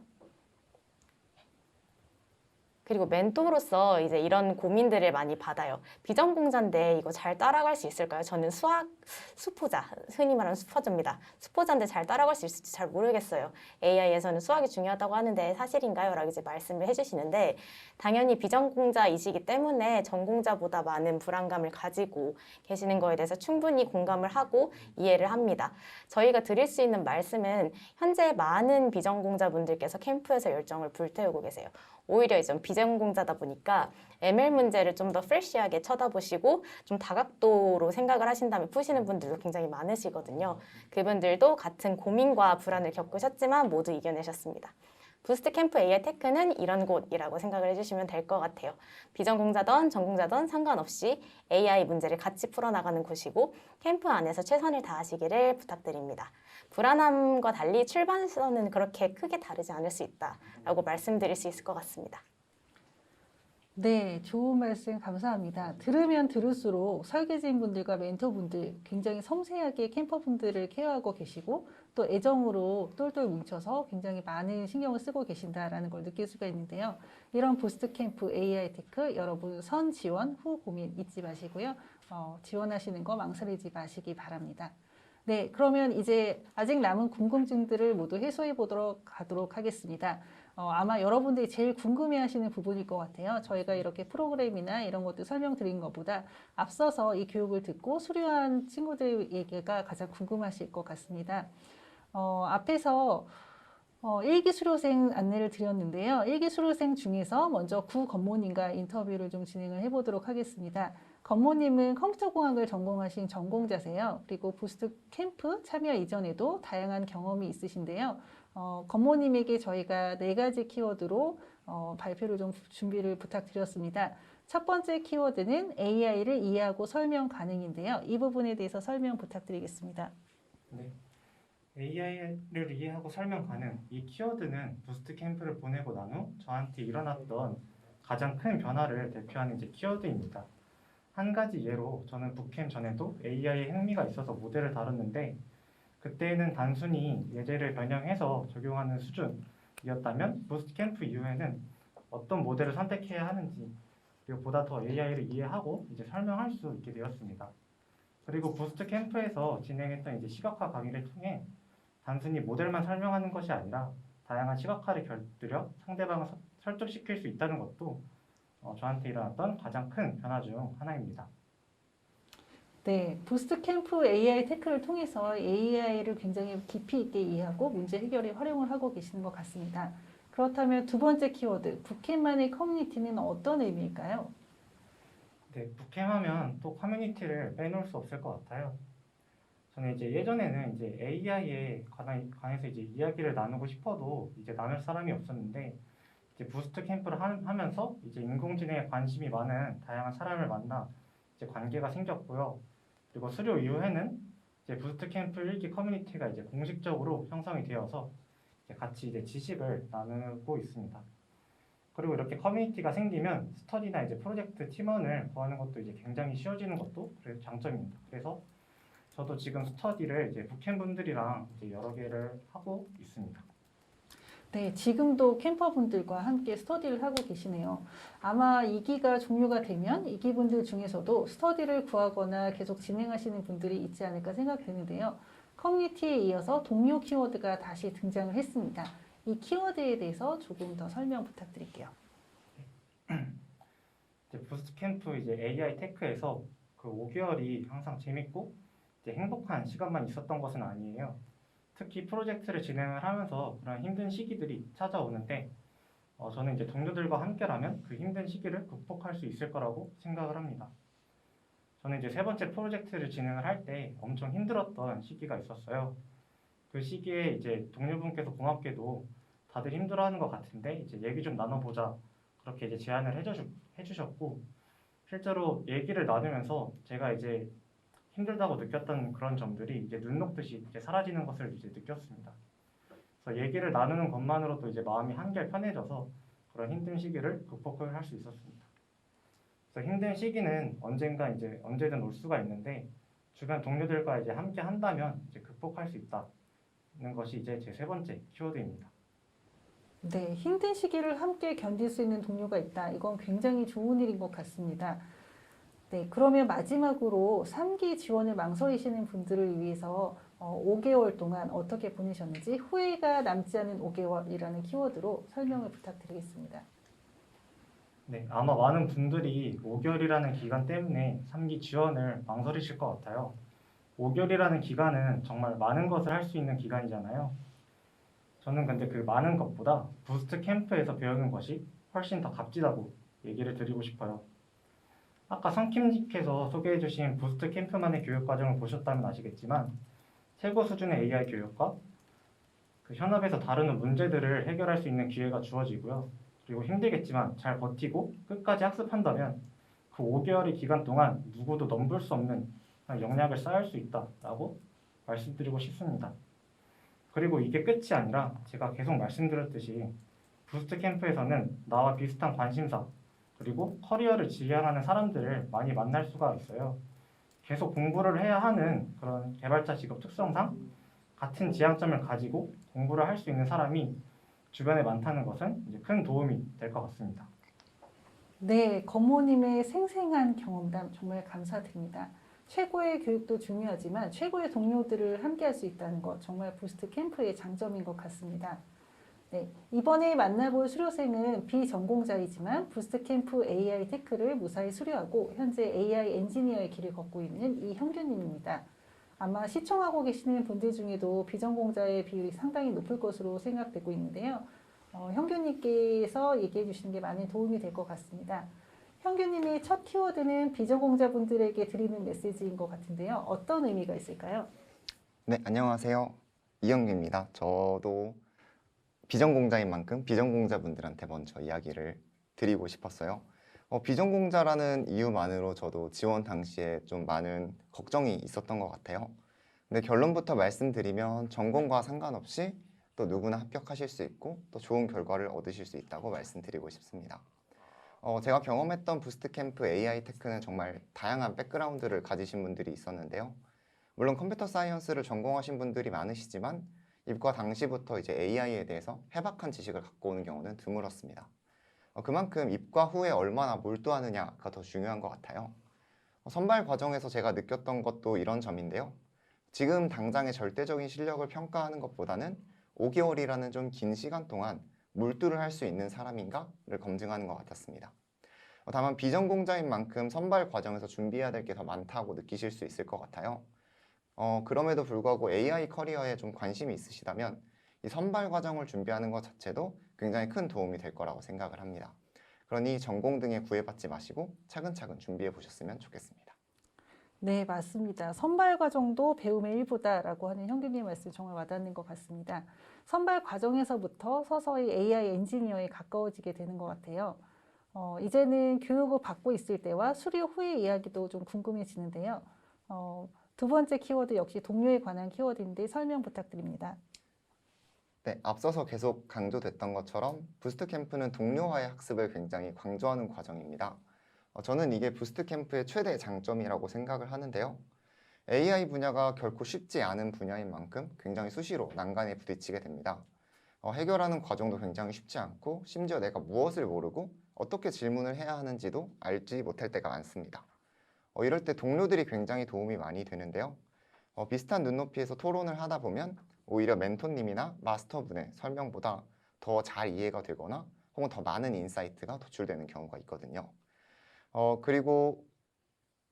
그리고 멘토로서 이제 이런 고민들을 많이 받아요. 비전공자인데 이거 잘 따라갈 수 있을까요? 저는 수포자, 흔히 말하는 수포자입니다. 수포자인데 잘 따라갈 수 있을지 잘 모르겠어요. AI에서는 수학이 중요하다고 하는데 사실인가요? 라고 이제 말씀을 해주시는데 당연히 비전공자이시기 때문에 전공자보다 많은 불안감을 가지고 계시는 거에 대해서 충분히 공감을 하고 이해를 합니다. 저희가 드릴 수 있는 말씀은 현재 많은 비전공자분들께서 캠프에서 열정을 불태우고 계세요. 오히려 이제 비전공자다 보니까 ML 문제를 좀 더 프레시하게 쳐다보시고 좀 다각도로 생각을 하신 다음에 푸시는 분들도 굉장히 많으시거든요. 그분들도 같은 고민과 불안을 겪으셨지만 모두 이겨내셨습니다. 부스트 캠프 AI 테크는 이런 곳이라고 생각을 해주시면 될 것 같아요. 비전공자든 전공자든 상관없이 AI 문제를 같이 풀어나가는 곳이고 캠프 안에서 최선을 다하시기를 부탁드립니다. 불안함과 달리 출발선은 그렇게 크게 다르지 않을 수 있다라고 말씀드릴 수 있을 것 같습니다. 네, 좋은 말씀 감사합니다. 들으면 들을수록 설계지인분들과 멘토분들 굉장히 섬세하게 캠퍼분들을 케어하고 계시고 또 애정으로 똘똘 뭉쳐서 굉장히 많은 신경을 쓰고 계신다라는 걸 느낄 수가 있는데요. 이런 부스트 캠프 AI 테크 여러분 선 지원 후 고민 잊지 마시고요. 지원하시는 거 망설이지 마시기 바랍니다. 네, 그러면 이제 아직 남은 궁금증들을 모두 해소해 보도록 하겠습니다. 아마 여러분들이 제일 궁금해하시는 부분일 것 같아요. 저희가 이렇게 프로그램이나 이런 것들 설명드린 것보다 앞서서 이 교육을 듣고 수료한 친구들에게가 가장 궁금하실 것 같습니다. 앞에서 1기 수료생 안내를 드렸는데요. 1기 수료생 중에서 먼저 구 건모님과 인터뷰를 좀 진행을 해보도록 하겠습니다. 건모님은 컴퓨터공학을 전공하신 전공자세요. 그리고 부스트 캠프 참여 이전에도 다양한 경험이 있으신데요. 건모님에게 저희가 4가지 키워드로 발표를 좀 준비를 부탁드렸습니다. 첫 번째 키워드는 AI를 이해하고 설명 가능인데요. 이 부분에 대해서 설명 부탁드리겠습니다. 네. AI를 이해하고 설명 가능. 이 키워드는 부스트 캠프를 보내고 난 후 저한테 일어났던 가장 큰 변화를 대표하는 이제 키워드입니다. 한 가지 예로 저는 북캠 전에도 AI에 흥미가 있어서 모델을 다뤘는데 그때는 단순히 예제를 변형해서 적용하는 수준이었다면 부스트 캠프 이후에는 어떤 모델을 선택해야 하는지 그리고 보다 더 AI를 이해하고 이제 설명할 수 있게 되었습니다. 그리고 부스트 캠프에서 진행했던 이제 시각화 강의를 통해 단순히 모델만 설명하는 것이 아니라 다양한 시각화를 곁들여 상대방을 설득시킬 수 있다는 것도 저한테 일어났던 가장 큰 변화 중 하나입니다. 네, 부스트 캠프 AI 테크를 통해서 AI를 굉장히 깊이 있게 이해하고 문제 해결에 활용을 하고 계시는 것 같습니다. 그렇다면 두 번째 키워드, 북캠만의 커뮤니티는 어떤 의미일까요? 네, 북캠하면 또 커뮤니티를 빼놓을 수 없을 것 같아요. 저는 이제 예전에는 이제 AI에 관해서 이제 이야기를 나누고 싶어도 이제 나눌 사람이 없었는데 이제 부스트 캠프를 하면서 이제 인공지능에 관심이 많은 다양한 사람을 만나 이제 관계가 생겼고요. 그리고 수료 이후에는 이제 부스트 캠프 1기 커뮤니티가 이제 공식적으로 형성이 되어서 이제 같이 이제 지식을 나누고 있습니다. 그리고 이렇게 커뮤니티가 생기면 스터디나 이제 프로젝트 팀원을 구하는 것도 이제 굉장히 쉬워지는 것도 그래서 장점입니다. 그래서 저도 지금 스터디를 이제 북캠 분들이랑 이제 여러 개를 하고 있습니다. 네, 지금도 캠퍼분들과 함께 스터디를 하고 계시네요. 아마 2기가 종료가 되면 2기 분들 중에서도 스터디를 구하거나 계속 진행하시는 분들이 있지 않을까 생각되는데요. 커뮤니티에 이어서 동료 키워드가 다시 등장을 했습니다. 이 키워드에 대해서 조금 더 설명 부탁드릴게요. 이제 부스트 캠프 이제 AI 테크에서 그 5개월이 항상 재밌고 이제 행복한 시간만 있었던 것은 아니에요. 특히 프로젝트를 진행을 하면서 그런 힘든 시기들이 찾아오는데 저는 이제 동료들과 함께라면 그 힘든 시기를 극복할 수 있을 거라고 생각을 합니다. 저는 이제 세 번째 프로젝트를 진행을 할 때 엄청 힘들었던 시기가 있었어요. 그 시기에 이제 동료분께서 고맙게도 다들 힘들어하는 것 같은데 이제 얘기 좀 나눠보자 그렇게 이제 제안을 해주셨고 실제로 얘기를 나누면서 제가 이제 힘들다고 느꼈던 그런 점들이 이제 눈 녹듯이 이제 사라지는 것을 이제 느꼈습니다. 그래서 얘기를 나누는 것만으로도 이제 마음이 한결 편해져서 그런 힘든 시기를 극복을 할 수 있었습니다. 그래서 힘든 시기는 언제든 올 수가 있는데 주변 동료들과 이제 함께 한다면 이제 극복할 수 있다는 것이 이제 제 세 번째 키워드입니다. 네, 힘든 시기를 함께 견딜 수 있는 동료가 있다. 이건 굉장히 좋은 일인 것 같습니다. 네, 그러면 마지막으로 3기 지원을 망설이시는 분들을 위해서 5개월 동안 어떻게 보내셨는지 후회가 남지 않은 5개월이라는 키워드로 설명을 부탁드리겠습니다. 네, 아마 많은 분들이 5개월이라는 기간 때문에 3기 지원을 망설이실 것 같아요. 5개월이라는 기간은 정말 많은 것을 할 수 있는 기간이잖아요. 저는 근데 그 많은 것보다 부스트 캠프에서 배우는 것이 훨씬 더 값지다고 얘기를 드리고 싶어요. 아까 성킴님께서 소개해주신 부스트 캠프만의 교육 과정을 보셨다면 아시겠지만 최고 수준의 AI 교육과 그 현업에서 다루는 문제들을 해결할 수 있는 기회가 주어지고요. 그리고 힘들겠지만 잘 버티고 끝까지 학습한다면 그 5개월의 기간 동안 누구도 넘볼 수 없는 역량을 쌓을 수 있다라고 말씀드리고 싶습니다. 그리고 이게 끝이 아니라 제가 계속 말씀드렸듯이 부스트 캠프에서는 나와 비슷한 관심사 그리고 커리어를 지향하는 사람들을 많이 만날 수가 있어요. 계속 공부를 해야 하는 그런 개발자 직업 특성상 같은 지향점을 가지고 공부를 할 수 있는 사람이 주변에 많다는 것은 이제 큰 도움이 될 것 같습니다. 네, 건모님의 생생한 경험담 정말 감사드립니다. 최고의 교육도 중요하지만 최고의 동료들을 함께할 수 있다는 것 정말 부스트 캠프의 장점인 것 같습니다. 네, 이번에 만나볼 수료생은 비전공자이지만 부스트 캠프 AI 테크를 무사히 수료하고 현재 AI 엔지니어의 길을 걷고 있는 이형규님입니다. 아마 시청하고 계시는 분들 중에도 비전공자의 비율이 상당히 높을 것으로 생각되고 있는데요. 형규님께서 얘기해 주시는 게 많은 도움이 될 것 같습니다. 형규님의 첫 키워드는 비전공자분들에게 드리는 메시지인 것 같은데요. 어떤 의미가 있을까요? 네, 안녕하세요. 이영규입니다. 저도 비전공자인 만큼 비전공자분들한테 먼저 이야기를 드리고 싶었어요. 비전공자라는 이유만으로 저도 지원 당시에 좀 많은 걱정이 있었던 것 같아요. 근데 결론부터 말씀드리면 전공과 상관없이 또 누구나 합격하실 수 있고 또 좋은 결과를 얻으실 수 있다고 말씀드리고 싶습니다. 제가 경험했던 부스트캠프 AI 테크는 정말 다양한 백그라운드를 가지신 분들이 있었는데요. 물론 컴퓨터 사이언스를 전공하신 분들이 많으시지만 입과 당시부터 이제 AI에 대해서 해박한 지식을 갖고 오는 경우는 드물었습니다. 그만큼 입과 후에 얼마나 몰두하느냐가 더 중요한 것 같아요. 선발 과정에서 제가 느꼈던 것도 이런 점인데요. 지금 당장의 절대적인 실력을 평가하는 것보다는 5개월이라는 좀 긴 시간 동안 몰두를 할 수 있는 사람인가를 검증하는 것 같았습니다. 다만 비전공자인 만큼 선발 과정에서 준비해야 될 게 더 많다고 느끼실 수 있을 것 같아요. 그럼에도 불구하고 AI 커리어에 좀 관심이 있으시다면 이 선발 과정을 준비하는 것 자체도 굉장히 큰 도움이 될 거라고 생각을 합니다. 그러니 전공 등에 구애받지 마시고 차근차근 준비해 보셨으면 좋겠습니다. 네, 맞습니다. 선발 과정도 배움의 일부다라고 하는 형규님 말씀 정말 와닿는 것 같습니다. 선발 과정에서부터 서서히 AI 엔지니어에 가까워지게 되는 것 같아요. 이제는 교육을 받고 있을 때와 수료 후의 이야기도 좀 궁금해지는데요. 두 번째 키워드 역시 동료에 관한 키워드인데 설명 부탁드립니다. 네, 앞서서 계속 강조됐던 것처럼 부스트 캠프는 동료와의 학습을 굉장히 강조하는 과정입니다. 저는 이게 부스트 캠프의 최대 장점이라고 생각을 하는데요. AI 분야가 결코 쉽지 않은 분야인 만큼 굉장히 수시로 난간에 부딪히게 됩니다. 해결하는 과정도 굉장히 쉽지 않고 심지어 내가 무엇을 모르고 어떻게 질문을 해야 하는지도 알지 못할 때가 많습니다. 이럴 때 동료들이 굉장히 도움이 많이 되는데요. 비슷한 눈높이에서 토론을 하다 보면 오히려 멘토님이나 마스터분의 설명보다 더 잘 이해가 되거나 혹은 더 많은 인사이트가 도출되는 경우가 있거든요. 그리고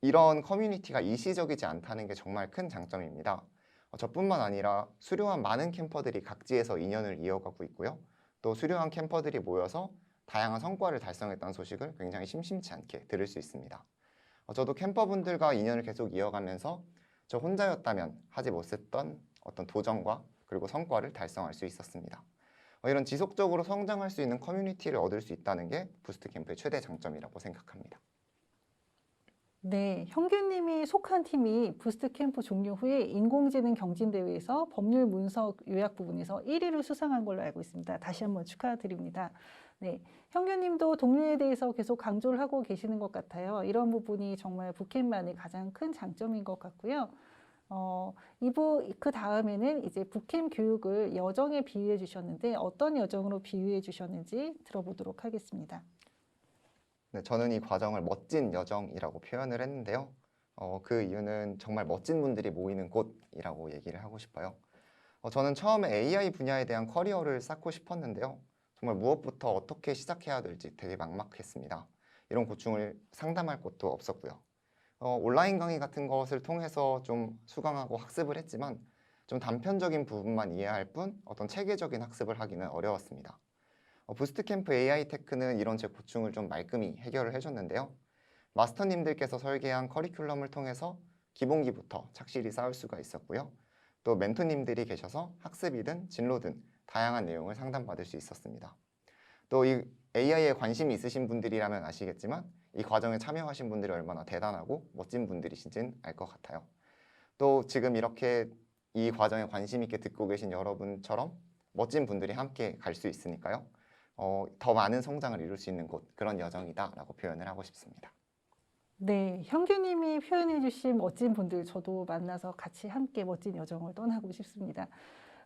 이런 커뮤니티가 일시적이지 않다는 게 정말 큰 장점입니다. 저뿐만 아니라 수료한 많은 캠퍼들이 각지에서 인연을 이어가고 있고요. 또 수료한 캠퍼들이 모여서 다양한 성과를 달성했다는 소식을 굉장히 심심치 않게 들을 수 있습니다. 저도 캠퍼분들과 인연을 계속 이어가면서 저 혼자였다면 하지 못했던 어떤 도전과 그리고 성과를 달성할 수 있었습니다. 이런 지속적으로 성장할 수 있는 커뮤니티를 얻을 수 있다는 게 부스트 캠프의 최대 장점이라고 생각합니다. 네, 형규님이 속한 팀이 부스트 캠프 종료 후에 인공지능 경진대회에서 법률 문서 요약 부분에서 1위를 수상한 걸로 알고 있습니다. 다시 한번 축하드립니다. 네, 형규님도 동료에 대해서 계속 강조를 하고 계시는 것 같아요. 이런 부분이 정말 북캠만의 가장 큰 장점인 것 같고요. 그 다음에는 이제 북캠 교육을 여정에 비유해 주셨는데 어떤 여정으로 비유해 주셨는지 들어보도록 하겠습니다. 네, 저는 이 과정을 멋진 여정이라고 표현을 했는데요. 그 이유는 정말 멋진 분들이 모이는 곳이라고 얘기를 하고 싶어요. 저는 처음에 AI 분야에 대한 커리어를 쌓고 싶었는데요. 정말 무엇부터 어떻게 시작해야 될지 되게 막막했습니다. 이런 고충을 상담할 곳도 없었고요. 온라인 강의 같은 것을 통해서 좀 수강하고 학습을 했지만 좀 단편적인 부분만 이해할 뿐 어떤 체계적인 학습을 하기는 어려웠습니다. 부스트 캠프 AI 테크는 이런 제 고충을 좀 말끔히 해결을 해줬는데요. 마스터님들께서 설계한 커리큘럼을 통해서 기본기부터 착실히 쌓을 수가 있었고요. 또 멘토님들이 계셔서 학습이든 진로든 다양한 내용을 상담받을 수 있었습니다. 또 이 AI에 관심이 있으신 분들이라면 아시겠지만 이 과정에 참여하신 분들이 얼마나 대단하고 멋진 분들이신지는 알 것 같아요. 또 지금 이렇게 이 과정에 관심 있게 듣고 계신 여러분처럼 멋진 분들이 함께 갈 수 있으니까요. 더 많은 성장을 이룰 수 있는 곳, 그런 여정이다라고 표현을 하고 싶습니다. 네, 형규님이 표현해 주신 멋진 분들 저도 만나서 같이 함께 멋진 여정을 떠나고 싶습니다.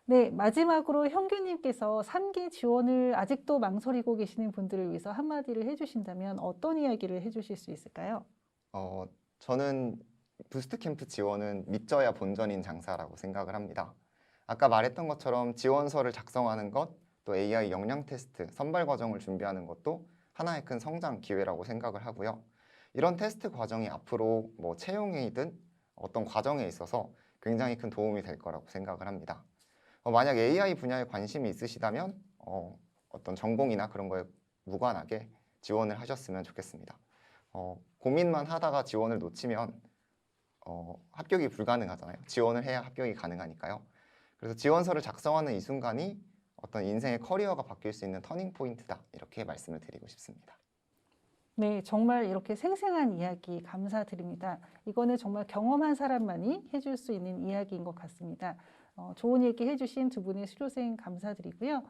네, 마지막으로 형규님께서 3기 지원을 아직도 망설이고 계시는 분들을 위해서 한마디를 해주신다면 어떤 이야기를 해주실 수 있을까요? 저는 부스트 캠프 지원은 믿져야 본전인 장사라고 생각을 합니다. 아까 말했던 것처럼 지원서를 작성하는 것, 또 AI 역량 테스트, 선발 과정을 준비하는 것도 하나의 큰 성장 기회라고 생각을 하고요. 이런 테스트 과정이 앞으로 뭐 채용이든 어떤 과정에 있어서 굉장히 큰 도움이 될 거라고 생각을 합니다. 만약 AI 분야에 관심이 있으시다면 어떤 전공이나 그런 거에 무관하게 지원을 하셨으면 좋겠습니다. 고민만 하다가 지원을 놓치면 합격이 불가능하잖아요. 지원을 해야 합격이 가능하니까요. 그래서 지원서를 작성하는 이 순간이 어떤 인생의 커리어가 바뀔 수 있는 터닝 포인트다, 이렇게 말씀을 드리고 싶습니다. 네, 정말 이렇게 생생한 이야기 감사드립니다. 이거는 정말 경험한 사람만이 해줄 수 있는 이야기인 것 같습니다. 좋은 얘기 해주신 두 분의 수료생 감사드리고요.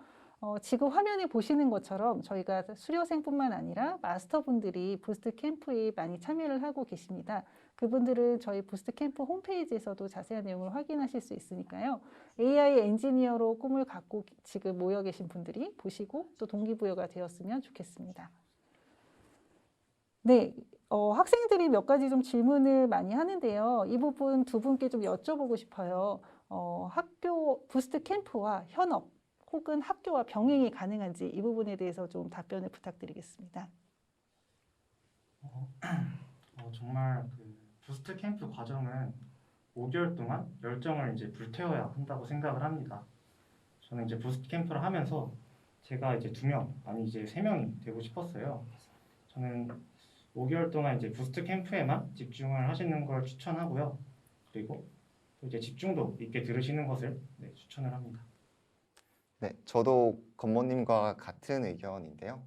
지금 화면에 보시는 것처럼 저희가 수료생뿐만 아니라 마스터분들이 부스트 캠프에 많이 참여를 하고 계십니다. 그분들은 저희 부스트 캠프 홈페이지에서도 자세한 내용을 확인하실 수 있으니까요. AI 엔지니어로 꿈을 갖고 지금 모여 계신 분들이 보시고 또 동기부여가 되었으면 좋겠습니다. 네, 학생들이 몇 가지 좀 질문을 많이 하는데요. 이 부분 두 분께 좀 여쭤보고 싶어요. 학교 부스트 캠프와 현업 혹은 학교와 병행이 가능한지 이 부분에 대해서 좀 답변을 부탁드리겠습니다. 정말 그 부스트 캠프 과정은 5개월 동안 열정을 이제 불태워야 한다고 생각을 합니다. 저는 이제 부스트 캠프를 하면서 제가 이제 2명, 아니 이제 3명이 되고 싶었어요. 저는 5개월 동안 이제 부스트 캠프에만 집중을 하시는 걸 추천하고요. 그리고 또 이제 집중도 있게 들으시는 것을 추천을 합니다. 네, 저도 건모님과 같은 의견인데요.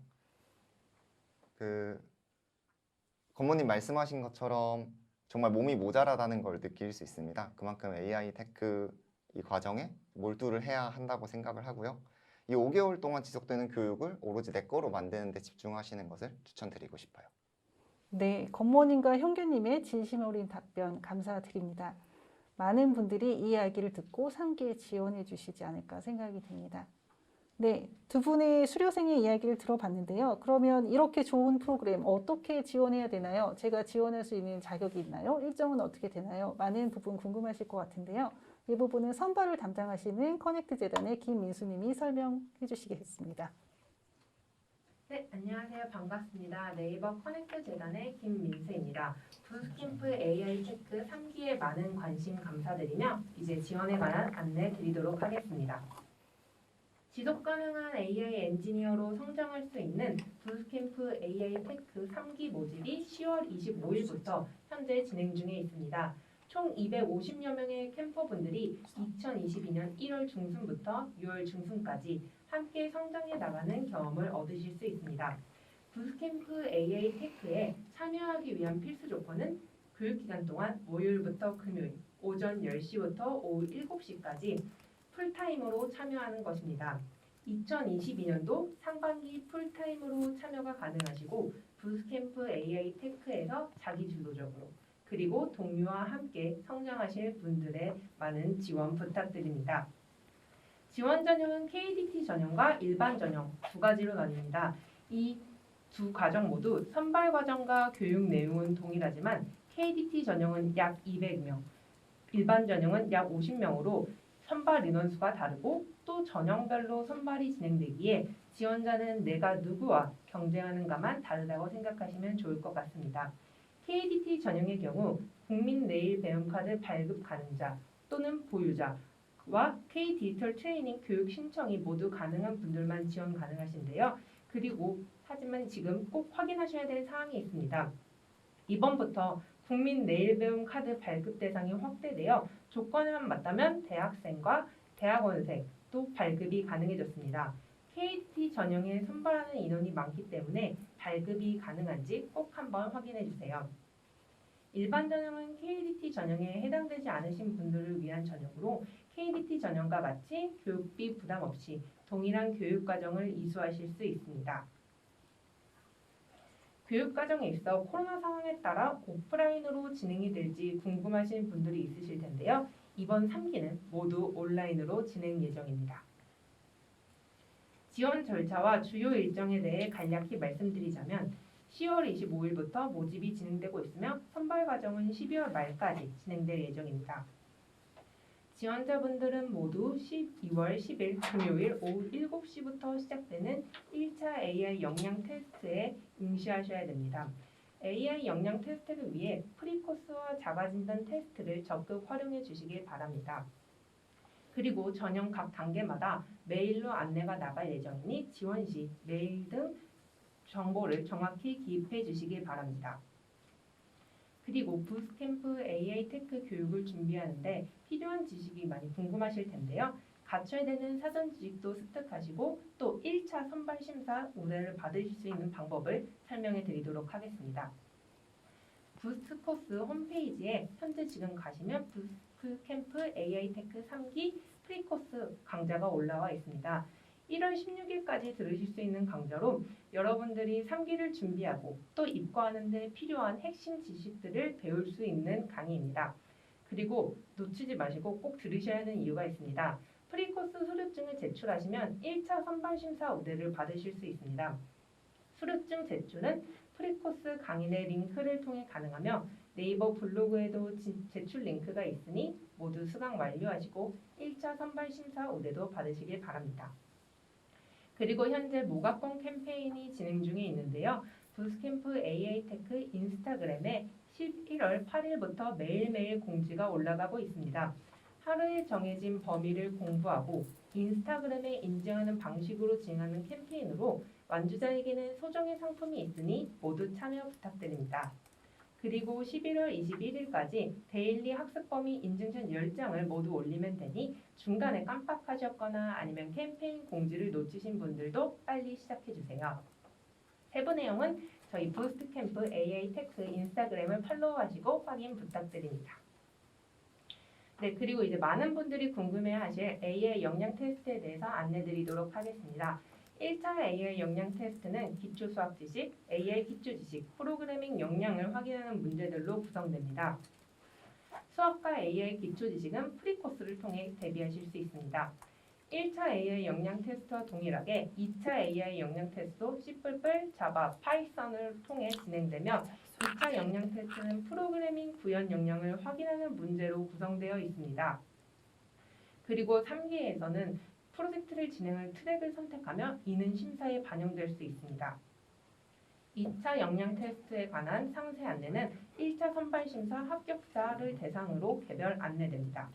건모님 말씀하신 것처럼 정말 몸이 모자라다는 걸 느낄 수 있습니다. 그만큼 AI 테크 이 과정에 몰두를 해야 한다고 생각을 하고요. 이 5개월 동안 지속되는 교육을 오로지 내 거로 만드는 데 집중하시는 것을 추천드리고 싶어요. 네, 건모님과 형규님의 진심 어린 답변 감사드립니다. 많은 분들이 이 이야기를 듣고 상기에 지원해 주시지 않을까 생각이 듭니다. 네, 두 분의 수료생의 이야기를 들어봤는데요. 그러면 이렇게 좋은 프로그램 어떻게 지원해야 되나요? 제가 지원할 수 있는 자격이 있나요? 일정은 어떻게 되나요? 많은 부분 궁금하실 것 같은데요. 이 부분은 선발을 담당하시는 커넥트 재단의 김민수님이 설명해 주시겠습니다. 네, 안녕하세요. 반갑습니다. 네이버 커넥트 재단의 김민수입니다. 부스캠프 AI 테크 3기에 많은 관심 감사드리며 이제 지원에 관한 안내 드리도록 하겠습니다. 지속 가능한 AI 엔지니어로 성장할 수 있는 부스캠프 AI 테크 3기 모집이 10월 25일부터 현재 진행 중에 있습니다. 총 250여 명의 캠퍼분들이 2022년 1월 중순부터 6월 중순까지 함께 성장해 나가는 경험을 얻으실 수 있습니다. 부스캠프 AI 테크에 참여하기 위한 필수 조건은 교육기간 동안 월요일부터 금요일 오전 10시부터 오후 7시까지 풀타임으로 참여하는 것입니다. 2022년도 상반기 풀타임으로 참여가 가능하시고 부스캠프 AI 테크에서 자기주도적으로 그리고 동료와 함께 성장하실 분들의 많은 지원 부탁드립니다. 지원 전형은 KDT 전형과 일반 전형 두 가지로 나뉩니다. 이 두 과정 모두 선발 과정과 교육 내용은 동일하지만 KDT 전형은 약 200명, 일반 전형은 약 50명으로 선발 인원수가 다르고 또 전형별로 선발이 진행되기에 지원자는 내가 누구와 경쟁하는가만 다르다고 생각하시면 좋을 것 같습니다. KDT 전형의 경우 국민 내일 배움카드 발급 가능자 또는 보유자와 K-디지털 트레이닝 교육 신청이 모두 가능한 분들만 지원 가능하신데요. 그리고 하지만 지금 꼭 확인하셔야 될 사항이 있습니다. 이번부터 국민 내일 배움 카드 발급 대상이 확대되어 조건에만 맞다면 대학생과 대학원생 또 발급이 가능해졌습니다. KT 전형에 선발하는 인원이 많기 때문에 발급이 가능한지 꼭 한번 확인해 주세요. 일반 전형은 KDT 전형에 해당되지 않으신 분들을 위한 전형으로 KDT 전형과 같이 교육비 부담 없이 동일한 교육과정을 이수하실 수 있습니다. 교육과정에 있어 코로나 상황에 따라 오프라인으로 진행이 될지 궁금하신 분들이 있으실 텐데요. 이번 3기는 모두 온라인으로 진행 예정입니다. 지원 절차와 주요 일정에 대해 간략히 말씀드리자면 10월 25일부터 모집이 진행되고 있으며 선발 과정은 12월 말까지 진행될 예정입니다. 지원자분들은 모두 12월 10일 금요일 오후 7시부터 시작되는 1차 AI 역량 테스트에 응시하셔야 됩니다. AI 역량 테스트를 위해 프리코스와 자가진단 테스트를 적극 활용해 주시길 바랍니다. 그리고 전형 각 단계마다 메일로 안내가 나갈 예정이니 지원 시 메일 등 정보를 정확히 기입해 주시길 바랍니다. 그리고 부스캠프 AI 테크 교육을 준비하는데 필요한 지식이 많이 궁금하실 텐데요. 갖춰야 되는 사전 지식도 습득하시고 또 1차 선발 심사 우대를 받으실 수 있는 방법을 설명해 드리도록 하겠습니다. 부스트 코스 홈페이지에 현재 지금 가시면 부스트 캠프 AI 테크 3기 프리코스 강좌가 올라와 있습니다. 1월 16일까지 들으실 수 있는 강좌로 여러분들이 3기를 준비하고 또 입과하는 데 필요한 핵심 지식들을 배울 수 있는 강의입니다. 그리고 놓치지 마시고 꼭 들으셔야 하는 이유가 있습니다. 프리코스 수료증을 제출하시면 1차 선발심사 우대를 받으실 수 있습니다. 수료증 제출은 프리코스 강의의 링크를 통해 가능하며 네이버 블로그에도 제출 링크가 있으니 모두 수강 완료하시고 1차 선발심사 우대도 받으시길 바랍니다. 그리고 현재 모각권 캠페인이 진행 중에 있는데요. 부스캠프 AI 테크 인스타그램에 11월 8일부터 매일매일 공지가 올라가고 있습니다. 하루에 정해진 범위를 공부하고 인스타그램에 인증하는 방식으로 진행하는 캠페인으로 완주자에게는 소정의 상품이 있으니 모두 참여 부탁드립니다. 그리고 11월 21일까지 데일리 학습 범위 인증샷 10장을 모두 올리면 되니 중간에 깜빡하셨거나 아니면 캠페인 공지를 놓치신 분들도 빨리 시작해주세요. 세부 내용은 저희 부스트캠프 AI 테크 인스타그램을 팔로우하시고 확인 부탁드립니다. 네, 그리고 이제 많은 분들이 궁금해하실 AI 역량 테스트에 대해서 안내드리도록 하겠습니다. 1차 AI 역량 테스트는 기초 수학 지식, AI 기초 지식, 프로그래밍 역량을 확인하는 문제들로 구성됩니다. 수학과 AI 기초 지식은 프리코스를 통해 대비하실 수 있습니다. 1차 AI 역량 테스트와 동일하게 2차 AI 역량 테스트도 C++, 자바, 파이썬을 통해 진행되며 2차 역량 테스트는 프로그래밍 구현 역량을 확인하는 문제로 구성되어 있습니다. 그리고 3기에서는 프로젝트를 진행할 트랙을 선택하며 이는 심사에 반영될 수 있습니다. 2차 역량 테스트에 관한 상세 안내는 1차 선발 심사 합격자를 대상으로 개별 안내됩니다.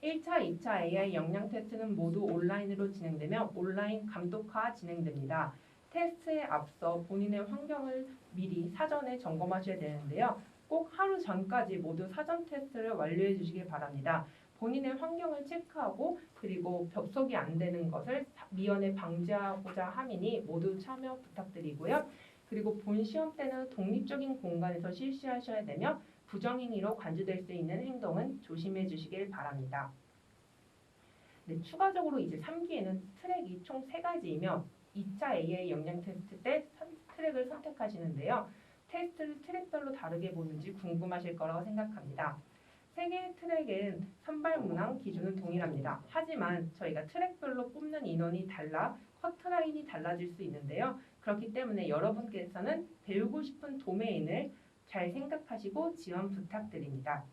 1차, 2차 AI 역량 테스트는 모두 온라인으로 진행되며 온라인 감독화 진행됩니다. 테스트에 앞서 본인의 환경을 미리 사전에 점검하셔야 되는데요. 꼭 하루 전까지 모두 사전 테스트를 완료해 주시길 바랍니다. 본인의 환경을 체크하고 그리고 접속이 안 되는 것을 미연에 방지하고자 함이니 모두 참여 부탁드리고요. 그리고 본 시험 때는 독립적인 공간에서 실시하셔야 되며 부정행위로 간주될 수 있는 행동은 조심해 주시길 바랍니다. 네, 추가적으로 이제 3기에는 트랙이 총 3가지이며 2차 AI 역량 테스트 때 트랙을 선택하시는데요. 테스트를 트랙별로 다르게 보는지 궁금하실 거라고 생각합니다. 3개의 트랙은 선발 문항 기준은 동일합니다. 하지만 저희가 트랙별로 뽑는 인원이 달라 커트라인이 달라질 수 있는데요. 그렇기 때문에 여러분께서는 배우고 싶은 도메인을 잘 생각하시고 지원 부탁드립니다.